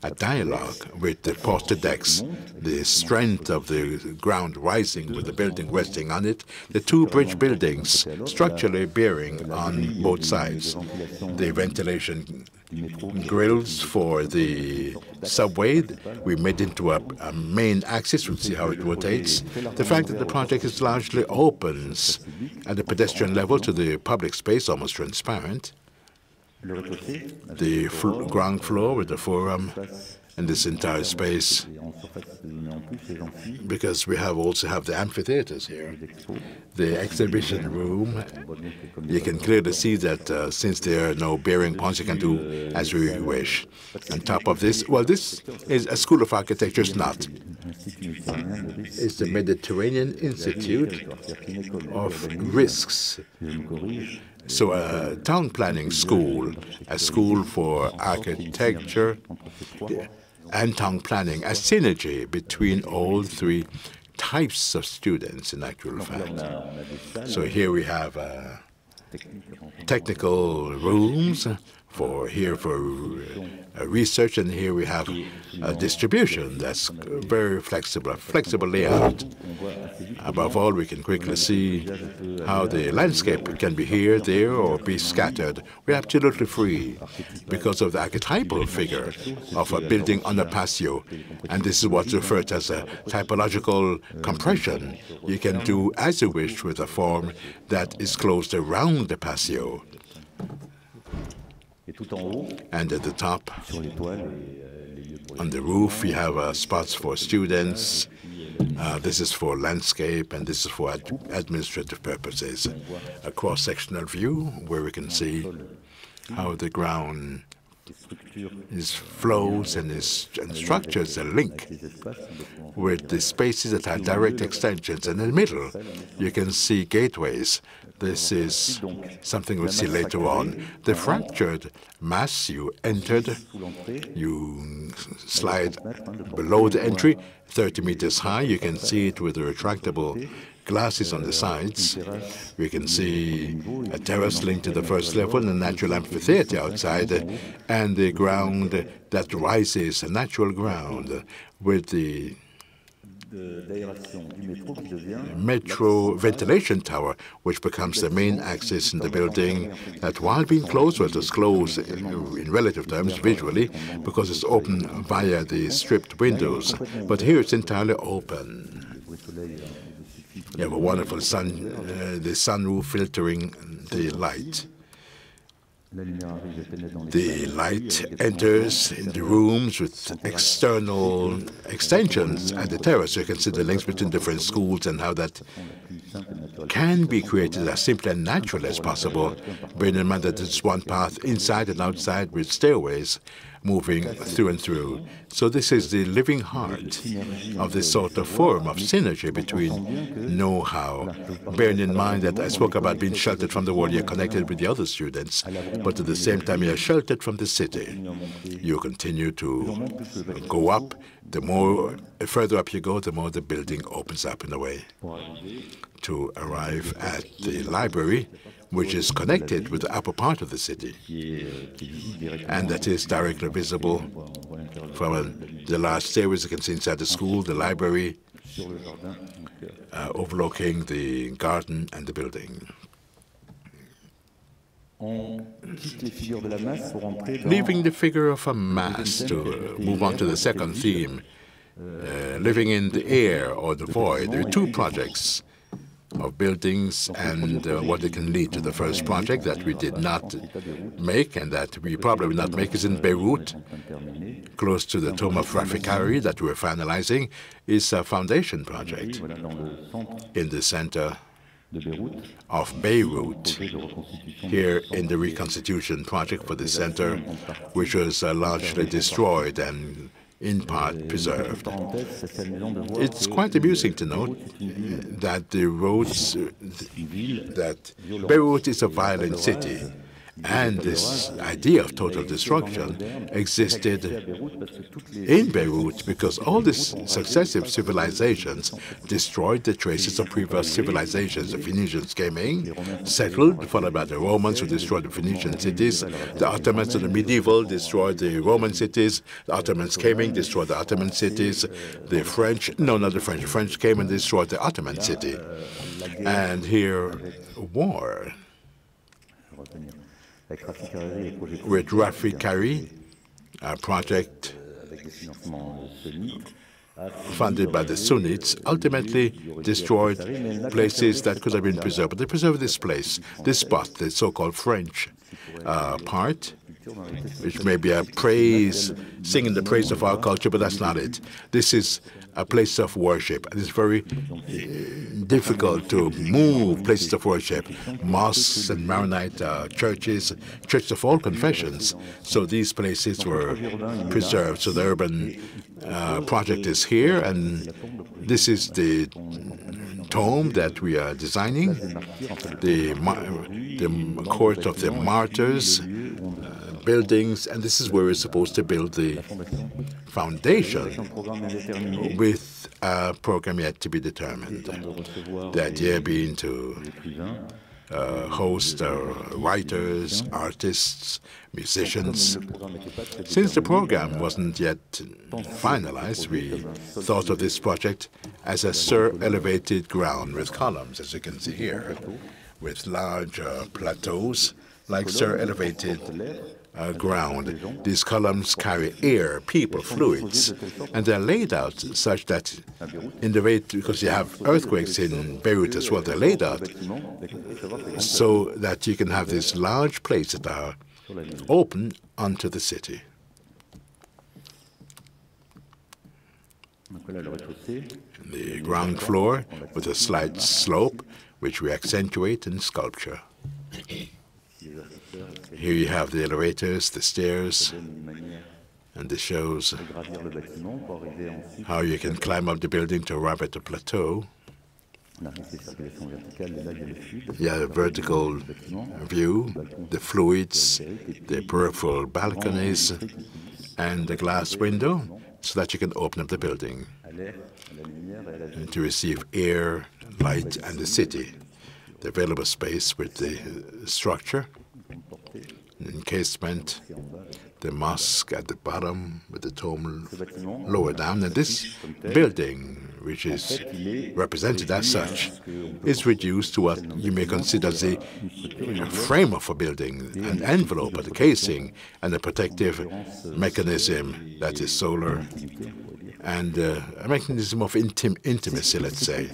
A dialogue with the porte decks, the strength of the ground rising with the building resting on it, the two bridge buildings structurally bearing on both sides, the ventilation grills for the subway we made into a main axis. We'll see how it rotates. The fact that the project is largely opens at the pedestrian level to the public space, almost transparent. The ground floor with the forum and this entire space, because we also have the amphitheaters here, the exhibition room. You can clearly see that since there are no bearing points, you can do as we wish. On top of this, well, this is a school of architecture. It's not. It's the Mediterranean Institute of Risks. So a town planning school, a school for architecture and town planning, a synergy between all three types of students in actual fact. So here we have technical rooms for research, and here we have a distribution that's very flexible, a flexible layout. Above all, we can quickly see how the landscape can be here, there, or be scattered. We're absolutely free because of the archetypal figure of a building on a patio. And this is what's referred to as a typological compression. You can do as you wish with a form that is closed around the patio. And at the top, on the roof, you have spots for students. This is for landscape, and this is for administrative purposes. A cross-sectional view where we can see how the ground flows and structures a link with the spaces that have direct extensions. And in the middle, you can see gateways. This is something we'll see later on. The fractured mass you entered, you slide below the entry, 30 meters high. You can see it with the retractable glasses on the sides. We can see a terrace linked to the first level and a natural amphitheater outside, and the ground that rises, a natural ground, with the metro ventilation tower, which becomes the main axis in the building, that while being closed, well, it's closed in relative terms visually because it's open via the stripped windows. But here it's entirely open. You have a wonderful the sunroof filtering the light. The light enters in the rooms with external extensions at the terrace. You can see the links between different schools and how that can be created as simple and natural as possible, bearing in mind that it's one path inside and outside with stairways moving through and through. So this is the living heart of this sort of form of synergy between know-how, bearing in mind that I spoke about being sheltered from the world. You're connected with the other students, but at the same time you're sheltered from the city. You continue to go up. The further up you go, the more the building opens up in a way to arrive at the library, which is connected with the upper part of the city, and that is directly visible from the large stairways you can see inside the school, the library, overlooking the garden and the building. Leaving the figure of a mass to move on to the second theme, living in the air or the void. There are two projects of buildings and what it can lead to. The first project that we did not make and that we probably will not make is in Beirut, close to the tomb of Rafikari that we're finalizing, is a foundation project in the center of Beirut, here in the reconstitution project for the center, which was largely destroyed and in part preserved. It's quite amusing to note that the roads, that Beirut is a violent city, And this idea of total destruction existed in Beirut because all these successive civilizations destroyed the traces of previous civilizations. The Phoenicians came in, settled, followed by the Romans who destroyed the Phoenician cities. The Ottomans in the medieval destroyed the Roman cities. The Ottomans came in, destroyed the Ottoman cities. The French, no, not the French. The French came and destroyed the Ottoman city. And here, war. With Rafik Kari, a project funded by the Sunnites, ultimately destroyed places that could have been preserved. But they preserved this place, this spot, the so-called French part, which may be a praise, singing the praise of our culture, but that's not it. This is a place of worship, and it's very difficult to move places of worship, mosques and Maronite churches, churches of all confessions. So these places were preserved. So the urban project is here, and this is the tomb that we are designing, the court of the martyrs, buildings, and this is where we're supposed to build the foundation with a program yet to be determined. The idea being to host writers, artists, musicians. Since the program wasn't yet finalized, we thought of this project as a sur-elevated ground with columns, as you can see here, with large plateaus, like sur-elevated ground. These columns carry air, people, fluids, and they're laid out such that in the way, because you have earthquakes in Beirut as well, they're laid out so that you can have these large plates that are open onto the city. The ground floor with a slight slope, which we accentuate in sculpture. Here you have the elevators, the stairs, and this shows how you can climb up the building to arrive at the plateau. You have a vertical view, the fluids, the peripheral balconies, and the glass window, so that you can open up the building and to receive air, light, and the city. The available space with the structure, encasement, the mosque at the bottom with the tomb lower down. And this building, which is represented as such, is reduced to what you may consider as a frame of a building, an envelope, a casing, and a protective mechanism that is solar, and a mechanism of intimacy, let's say.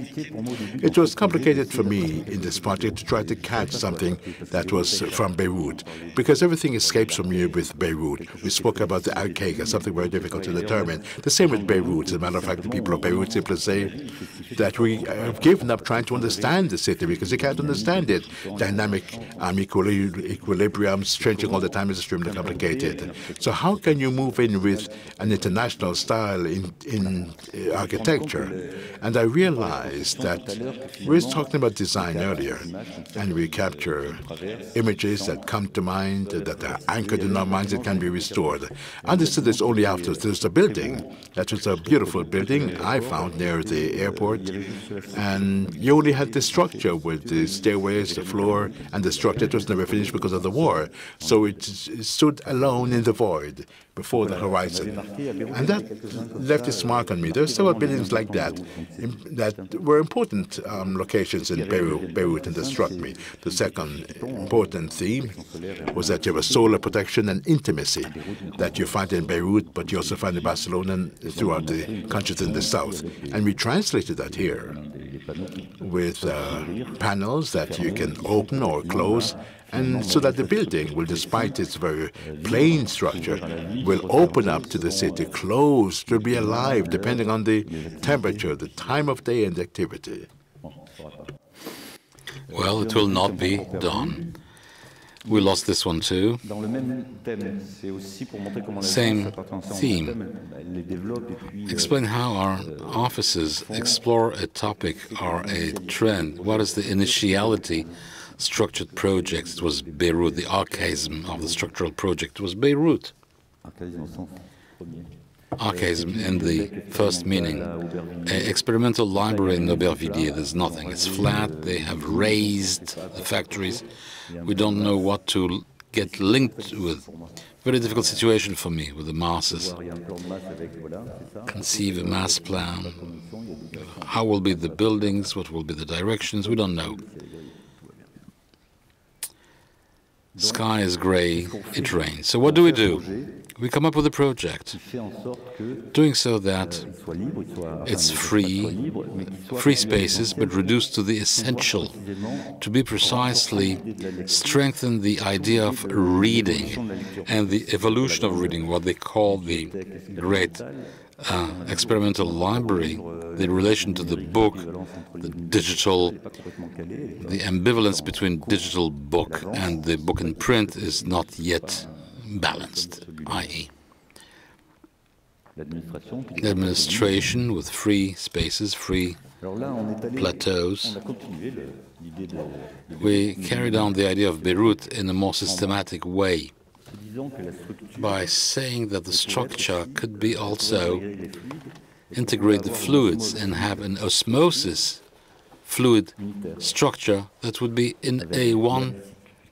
It was complicated for me in this project to try to catch something that was from Beirut, because everything escapes from you with Beirut. We spoke about the archaic as something very difficult to determine. The same with Beirut. As a matter of fact, the people of Beirut simply say that we have given up trying to understand the city because they can't understand it. Dynamic equilibriums changing all the time is extremely complicated. So how can you move in with an international style in architecture? And I realized that we were talking about design earlier, and we capture images that come to mind, that are anchored in our minds, that can be restored. I understood this only after there's a building. That was a beautiful building I found near the airport, and you only had the structure with the stairways, the floor, and the structure. It was never finished because of the war. So it stood alone in the void before the horizon. And that left its mark on me. There are several buildings like that that were important locations in Beirut, and that struck me. The second important theme was that you have a solar protection and intimacy that you find in Beirut, but you also find in Barcelona and throughout the countries in the south. And we translated that here with panels that you can open or close, and so that the building will, despite its very plain structure, will open up to the city, close, to be alive, depending on the temperature, the time of day, and the activity. Well, it will not be done. We lost this one too. Same theme. Explain how our offices explore a topic or a trend. What is the initiality structured projects. It was Beirut. The archaism of the structural project was Beirut. Archaism in the first meaning. An experimental library in Aubervilliers, there's nothing. It's flat, they have raised the factories. We don't know what to get linked with. Very difficult situation for me with the masses. Conceive a mass plan. How will be the buildings? What will be the directions? We don't know. Sky is gray, it rains. So what do? We come up with a project, doing so that it's free spaces, but reduced to the essential, to be precisely strengthen the idea of reading and the evolution of reading, what they call the great experimental library, the relation to the book, the digital, the ambivalence between digital book and the book in print is not yet balanced, i.e. the administration with free spaces, free plateaus. We carried on the idea of Beirut in a more systematic way by saying that the structure could be also integrate the fluids and have an osmosis fluid structure that would be in a one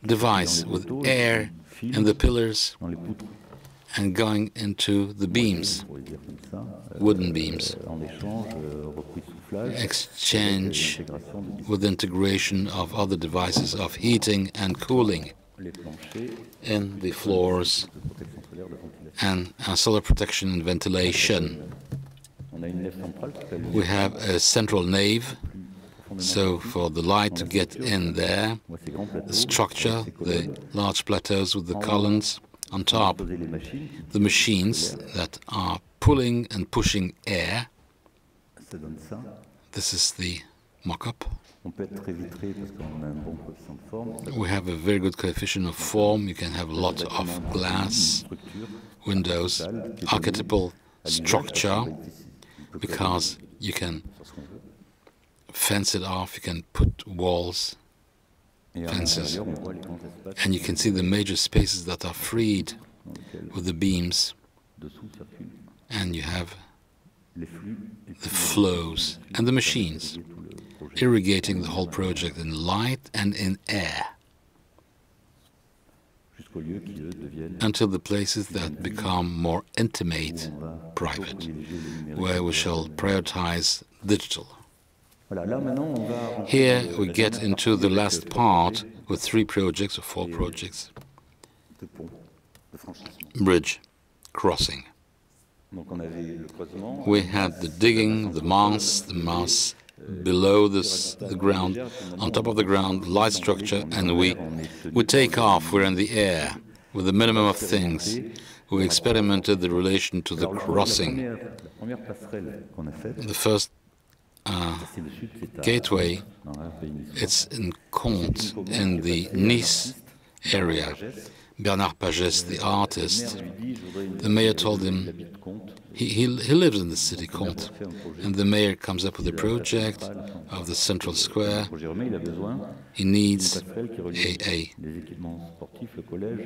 device with air in the pillars and going into the beams, wooden beams, exchange with integration of other devices of heating and cooling in the floors and solar protection and ventilation. We have a central nave, so for the light to get in there, the structure, the large plateaus with the columns on top, the machines that are pulling and pushing air. This is the mock-up. We have a very good coefficient of form. You can have a lot of glass, windows, archetypal structure, because you can fence it off, you can put walls, fences, and you can see the major spaces that are freed with the beams, and you have the flows and the machines irrigating the whole project in light and in air, until the places that become more intimate, private, where we shall prioritize digital. Here we get into the last part with 3 projects or 4 projects. Bridge, crossing. We had the digging, the mass below the ground, on top of the ground, light structure, and we take off, we're in the air, with the minimum of things. We experimented the relation to the crossing. The first gateway, it's in Comte, in the Nice area. Bernard Pagès, the artist, the mayor told him, he lives in the city, Comte, and the mayor comes up with a project of the central square. He needs a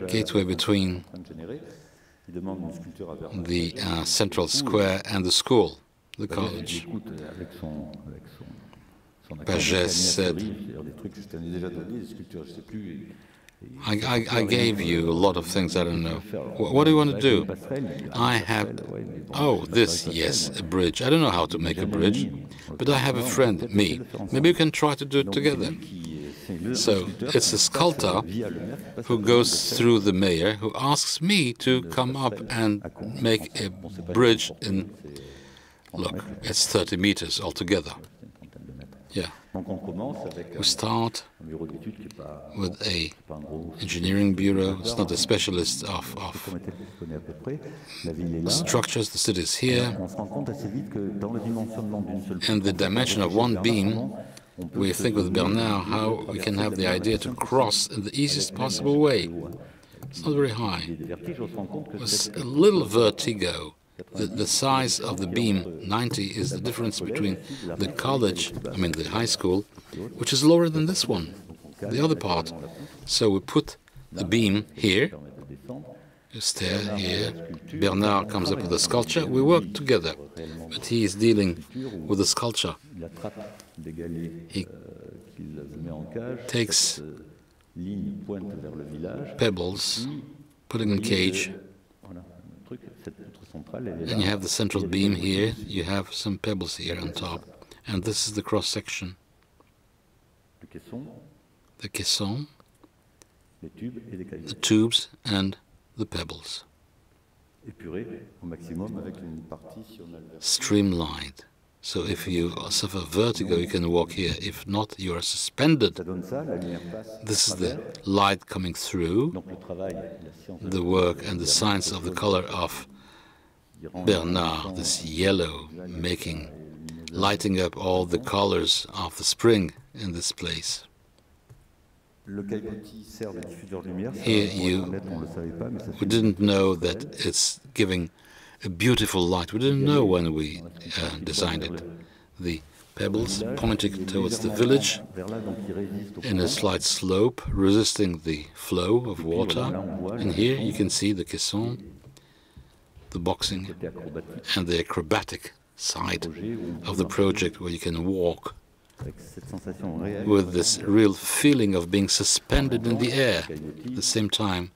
gateway between the central square and the school, the college. Pagès said, I gave you a lot of things I don't know. What do you want to do? I have, oh, this, yes, a bridge. I don't know how to make a bridge, but I have a friend, me. Maybe we can try to do it together. So it's a sculptor who goes through the mayor, who asks me to come up and make a bridge in, look, it's 30 meters altogether. Yeah. We start with an engineering bureau. It's not a specialist of structures. The city is here. And the dimension of one beam, we think with Bernard how we can have the idea to cross in the easiest possible way. It's not very high. It's a little vertigo. The size of the beam, 90, is the difference between the college, I mean the high school, which is lower than this one. the other part. So we put the beam here, you stare here, Bernard comes up with a sculpture, we work together, but he is dealing with the sculpture. He takes pebbles, putting in cage, and you have the central beam here, you have some pebbles here on top, and this is the cross-section. The caisson, the tubes, and the pebbles. Streamlined. So if you suffer vertigo, you can walk here. If not, you are suspended. This is the light coming through, the work and the science of the color of Bernard, this yellow, lighting up all the colors of the spring in this place. Here we didn't know that it's giving a beautiful light. We didn't know when we designed it. The pebbles pointing towards the village in a slight slope, resisting the flow of water. And here you can see the caisson, the boxing, and the acrobatic side of the project where you can walk with this real feeling of being suspended in the air. At the same time,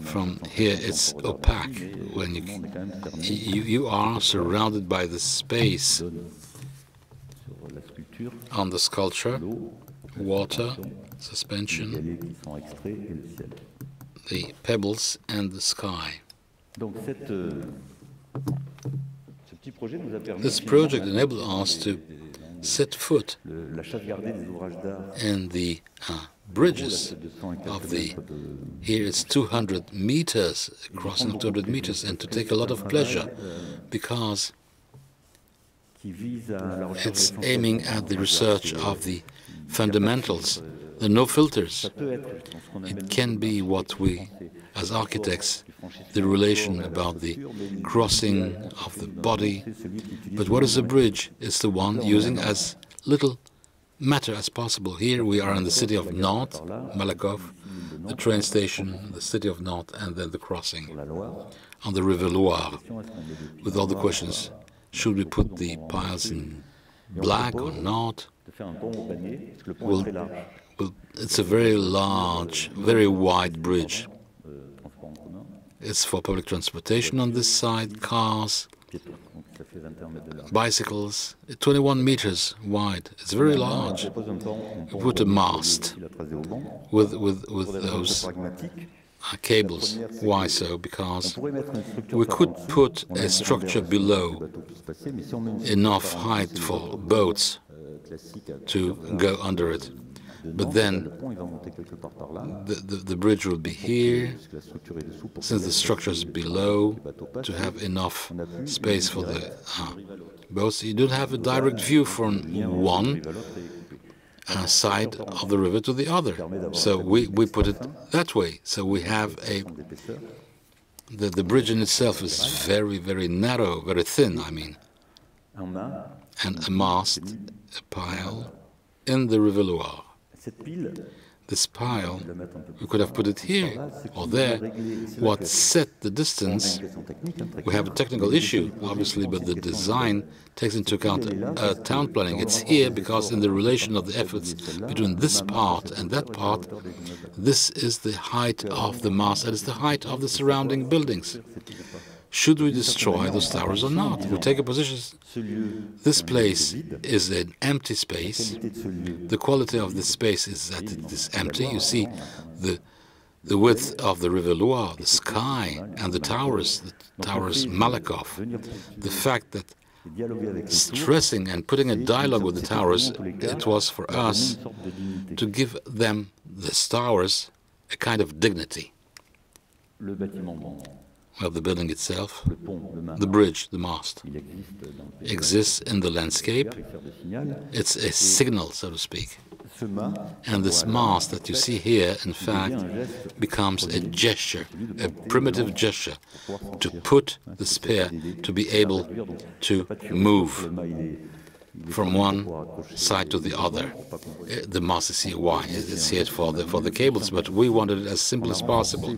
from here it's opaque. When you are surrounded by the space on the sculpture, water, suspension, the pebbles and the sky. This project enabled us to set foot in the bridges of the, here it's 200 meters, crossing 200 meters, and to take a lot of pleasure, because it's aiming at the research of the fundamentals, the no filters. It can be what we, as architects, the relation about the crossing of the body. But what is a bridge? It's the one using as little matter as possible. Here we are in the city of Nantes, Malakoff, the train station, the city of Nantes, and then the crossing on the river Loire, with all the questions. Should we put the piles in black or not? It's a very large, very wide bridge. It's for public transportation on this side, cars, bicycles, 21 meters wide. It's very large. We put a mast with those cables. Why so? Because we could put a structure below, enough height for boats to go under it. But then the bridge will be here, since the structure is below, to have enough space for the boats. You don't have a direct view from one side of the river to the other. So we put it that way. So we have the bridge in itself is very, very narrow, very thin, I mean, and a mast, a pile in the river Loire. This pile, we could have put it here or there. What set the distance, we have a technical issue, obviously, but the design takes into account town planning. It's here because in the relation of the efforts between this part and that part, this is the height of the mast, and it's the height of the surrounding buildings. Should we destroy those towers or not? We take a position. This place is an empty space. The quality of this space is that it is empty. You see the width of the river Loire, the sky, and the towers Malakoff. The fact that stressing and putting a dialogue with the towers, it was for us to give them, the towers, a kind of dignity. Well, the building itself, the bridge, the mast, exists in the landscape. It's a signal, so to speak. And this mast that you see here, in fact, becomes a gesture, a primitive gesture, to put the spear to be able to move. from one side to the other. The mast is here. Why? It's here for the cables, but we wanted it as simple as possible.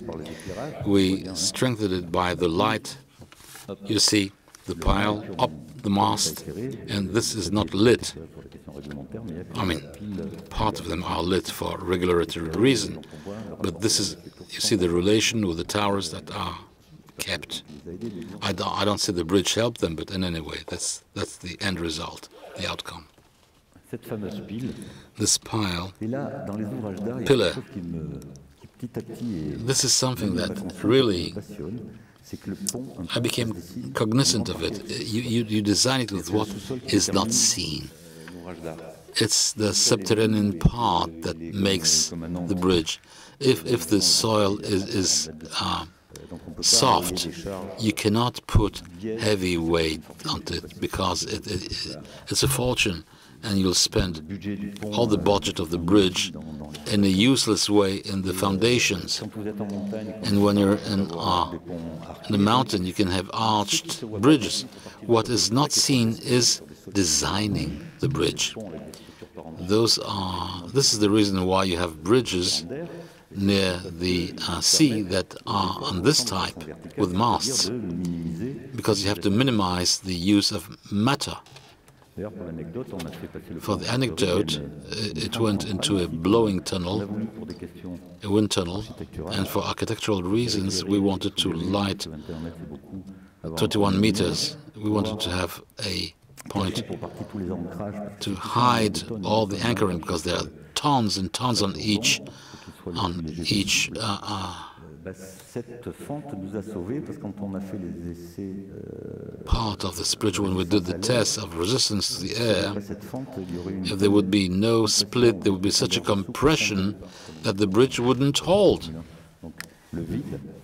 We strengthened it by the light. You see the pile up the mast, and this is not lit. I mean, part of them are lit for regulatory reason, but this is, you see the relation with the towers that are kept. I don't say the bridge helped them, but in any way, that's the end result, the outcome. This pillar, this is something that really, I became cognizant of it. You design it with what is not seen. It's the subterranean part that makes the bridge. If the soil is soft, you cannot put heavy weight onto it because it's a fortune, and you'll spend all the budget of the bridge in a useless way in the foundations. And when you're in the mountain, you can have arched bridges. What is not seen is designing the bridge. This is the reason why you have bridges near the sea that are on this type with masts, because you have to minimize the use of matter. For the anecdote, it went into a blowing tunnel, a wind tunnel, and for architectural reasons we wanted to light 21 meters. We wanted to have a point to hide all the anchoring, because there are tons and tons on each part of this bridge. When we did the test of resistance to the air, if there would be no split, there would be such a compression that the bridge wouldn't hold.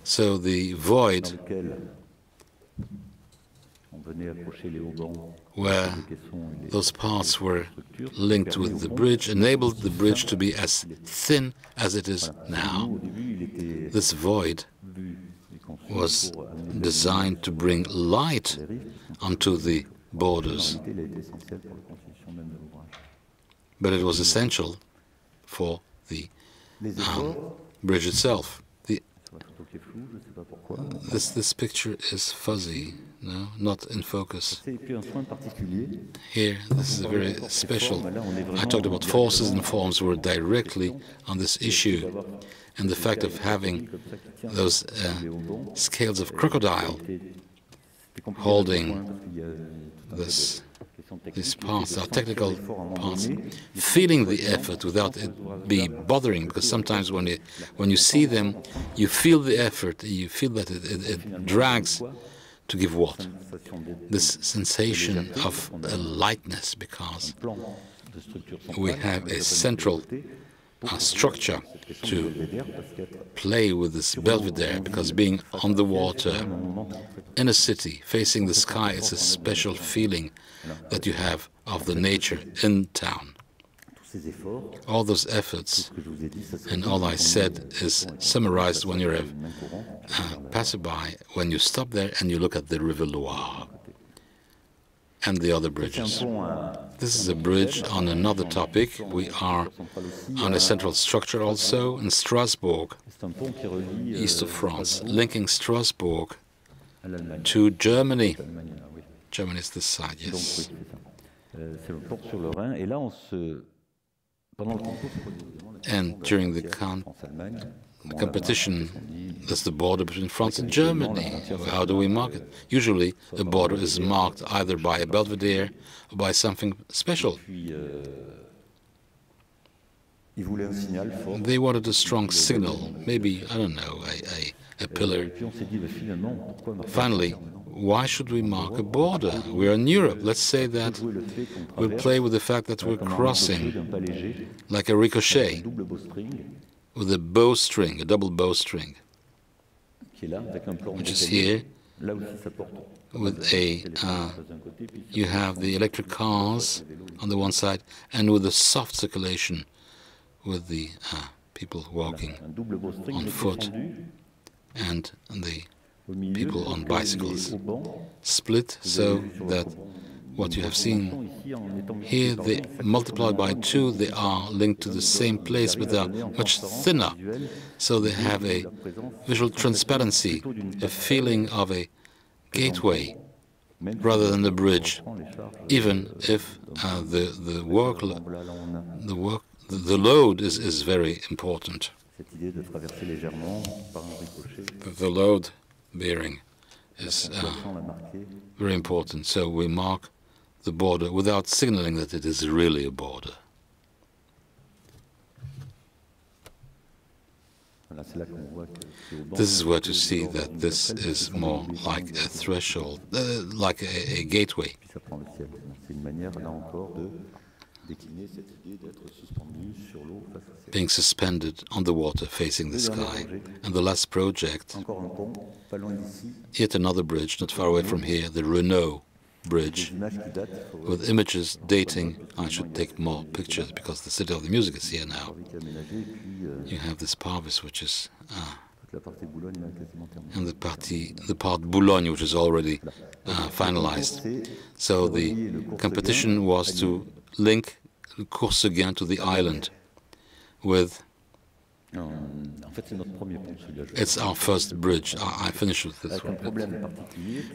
So the void, where those parts were linked with the bridge, enabled the bridge to be as thin as it is now. This void was designed to bring light onto the borders, but it was essential for the bridge itself. This picture is fuzzy. No, not in focus. Here, this is a very special. I talked about forces and forms. We're directly on this issue, and the fact of having those scales of crocodile holding these parts, our technical parts, feeling the effort without it be bothering, because sometimes when you see them, you feel the effort, you feel that it drags to give what? This sensation of a lightness, because we have a central structure to play with this belvedere, because being on the water, in a city, facing the sky, it's a special feeling that you have of the nature in town. All those efforts and all I said is summarized when you're a passerby, when you stop there and you look at the River Loire and the other bridges. This is a bridge on another topic. We are on a central structure also in Strasbourg, east of France, linking Strasbourg to Germany. Germany is this side, yes. And during the competition, that's the border between France and Germany. How do we mark it? Usually, a border is marked either by a belvedere or by something special. They wanted a strong signal, maybe, I don't know, a pillar. Finally, why should we mark a border? We're in Europe. Let's say that we'll play with the fact that we're crossing like a ricochet with a bowstring, a double bowstring, which is here with you have the electric cars on the one side and with a soft circulation with the people walking on foot and the people on bicycles, split so that what you have seen here, they multiplied by 2, they are linked to the same place, but they are much thinner. So they have a visual transparency, a feeling of a gateway rather than the bridge, even if the load is very important. The load bearing is very important. So we mark the border without signaling that it is really a border. This is where to see that this is more like a threshold, like a gateway. Being suspended on the water facing the sky. And the last project, yet another bridge not far away from here, the Renault Bridge, with images dating. I should take more pictures because the City of the Music is here now. You have this parvis, which is and the part Boulogne, which is already finalized. So the competition was to link Courseguin to the island with. It's our first bridge. I finished with this one,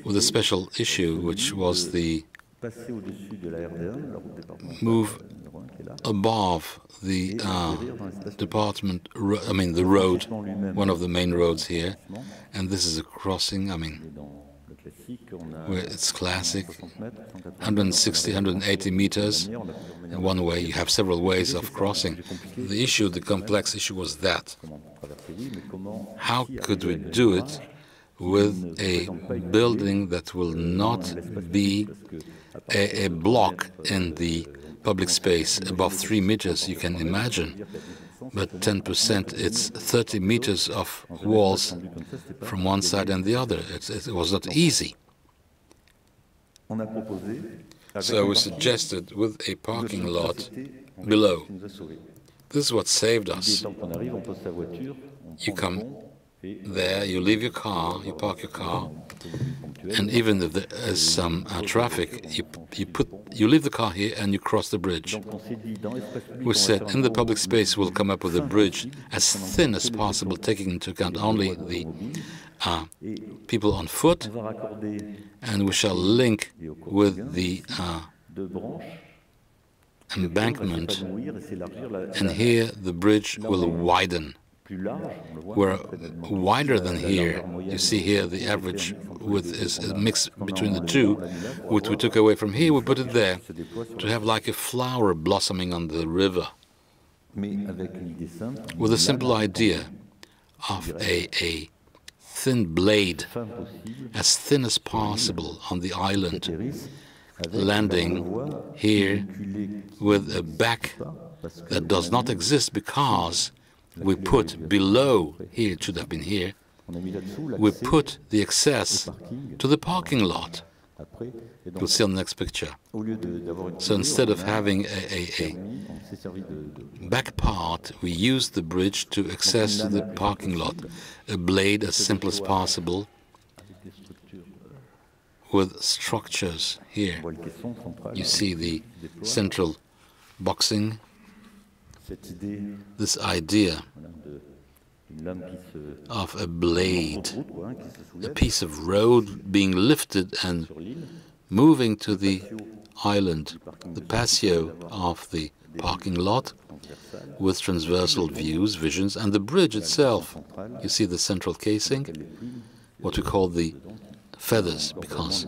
with a special issue, which was the move above the department, the road, one of the main roads here, and this is a crossing, where it's classic, 160, 180 meters, one way. You have several ways of crossing. The issue, the complex issue was that. How could we do it with a building that will not be a block in the public space above 3 meters? You can imagine, but 10%, it's 30 meters of walls from one side and the other. It was not easy. So we suggested with a parking lot below. This is what saved us. You come there, you leave your car, you park your car, and even if there is some traffic, you leave the car here and you cross the bridge. We said in the public space we'll come up with a bridge as thin as possible, taking into account only the people on foot, and we shall link with the embankment, and here the bridge will widen. We're wider than here. You see here the average width is a mix between the two. What we took away from here, we put it there to have like a flower blossoming on the river, with a simple idea of a thin blade, as thin as possible on the island, landing here with a back that does not exist because we put below, here it should have been here, we put the access to the parking lot. You'll see on the next picture. So instead of having a back part, we used the bridge to access to the parking lot. A blade as simple as possible, with structures here. You see the central boxing. This idea of a blade, a piece of road being lifted and moving to the island, the patio of the parking lot, with transversal views, visions, and the bridge itself. You see the central casing, what we call the feathers, because,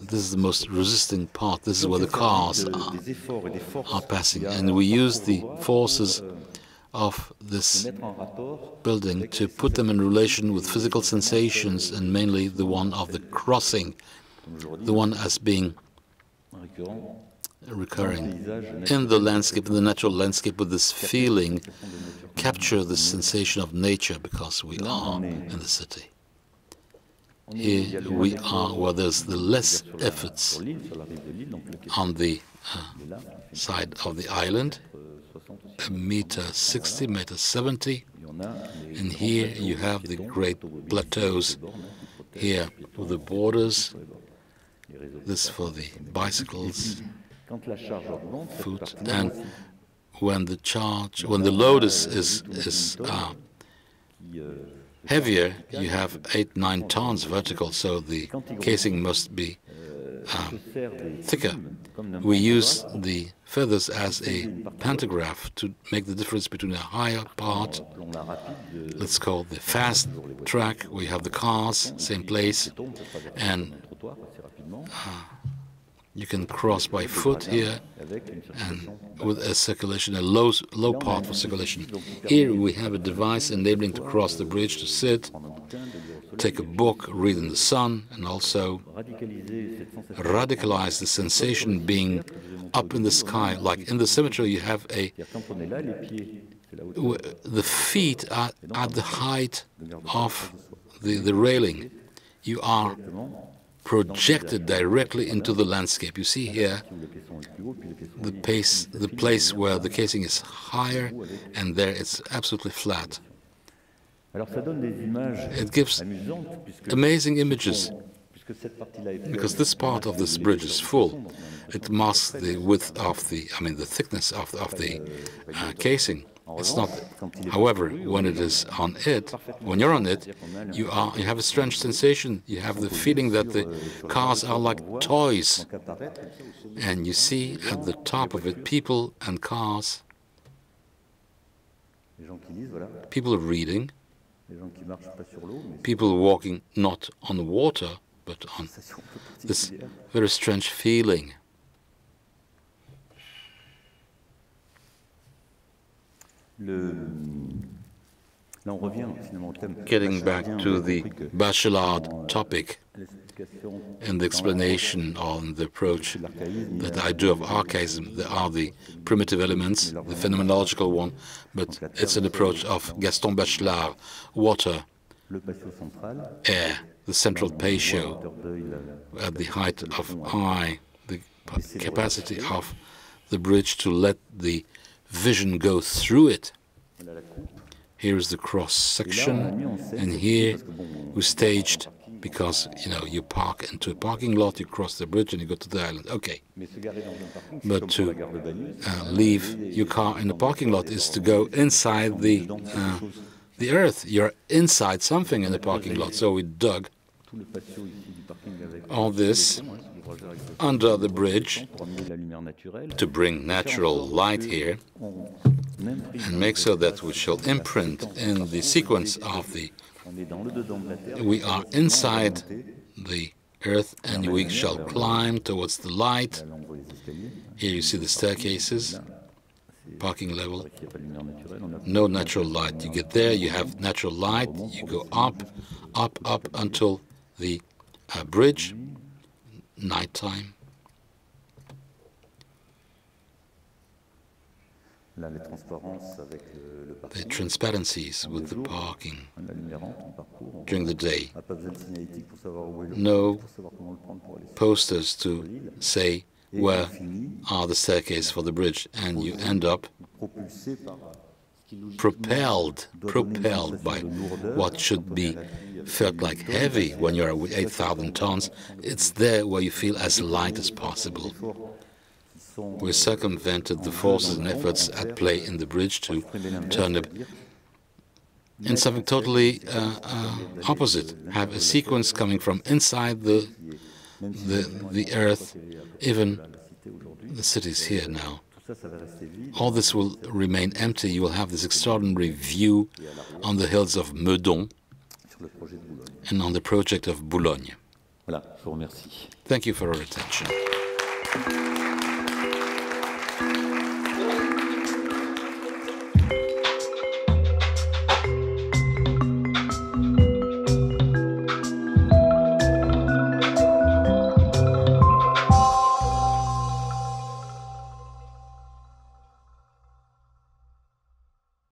this is the most resisting part. This is where the cars are passing. And we use the forces of this building to put them in relation with physical sensations, and mainly the one of the crossing, the one as being recurring in the landscape, in the natural landscape, with this feeling, capture the sensation of nature, because we are in the city. Here we are where there's the less efforts on the side of the island, 1.60 m, 1.70 m, and here you have the great plateaus here with the borders this for the bicycles, foot, and when the load is heavier, you have 8-9 tons vertical, so the casing must be thicker. We use the feathers as a pantograph to make the difference between a higher part, let's call the fast track, where you have the cars, same place, and you can cross by foot here, and with a circulation, a low part for circulation. Here we have a device enabling to cross the bridge, to sit, take a book, read in the sun, and also radicalize the sensation being up in the sky. Like in the cemetery, you have the feet are at the height of the railing. You are projected directly into the landscape. You see here the place where the casing is higher, and there it's absolutely flat. It gives amazing images, because this part of this bridge is full. It masks the width of the thickness of the casing. It's not, however, when it is on it, when you're on it, you have a strange sensation. You have the feeling that the cars are like toys. And you see at the top of it people and cars. People reading, people walking not on the water, but on this very strange feeling. Getting back to the Bachelard topic and the explanation on the approach that I do of archaism, there are the primitive elements, the phenomenological one, but it's an approach of Gaston Bachelard: water, air, the central patio, at the height of eye, the capacity of the bridge to let the vision go through it. Here is the cross section, and here we staged, because you park into a parking lot, you cross the bridge, and you go to the island. Okay, but to leave your car in the parking lot is to go inside the earth. You're inside something in the parking lot. So we dug all this under the bridge to bring natural light here and make so that we shall imprint in the sequence of we are inside the earth, and we shall climb towards the light. Here you see the staircases, parking level, no natural light. You get there, you have natural light, you go up, up, up until the bridge, nighttime. The transparencies with the parking during the day. No posters to say where are the staircases for the bridge, and you end up propelled by what should be felt like heavy when you're with 8,000 tons. It's there where you feel as light as possible. We circumvented the forces and efforts at play in the bridge to turn it in something totally opposite. Have a sequence coming from inside the earth, even the cities here now. All this will remain empty. You will have this extraordinary view on the hills of Meudon and on the project of Boulogne. Thank you for your attention.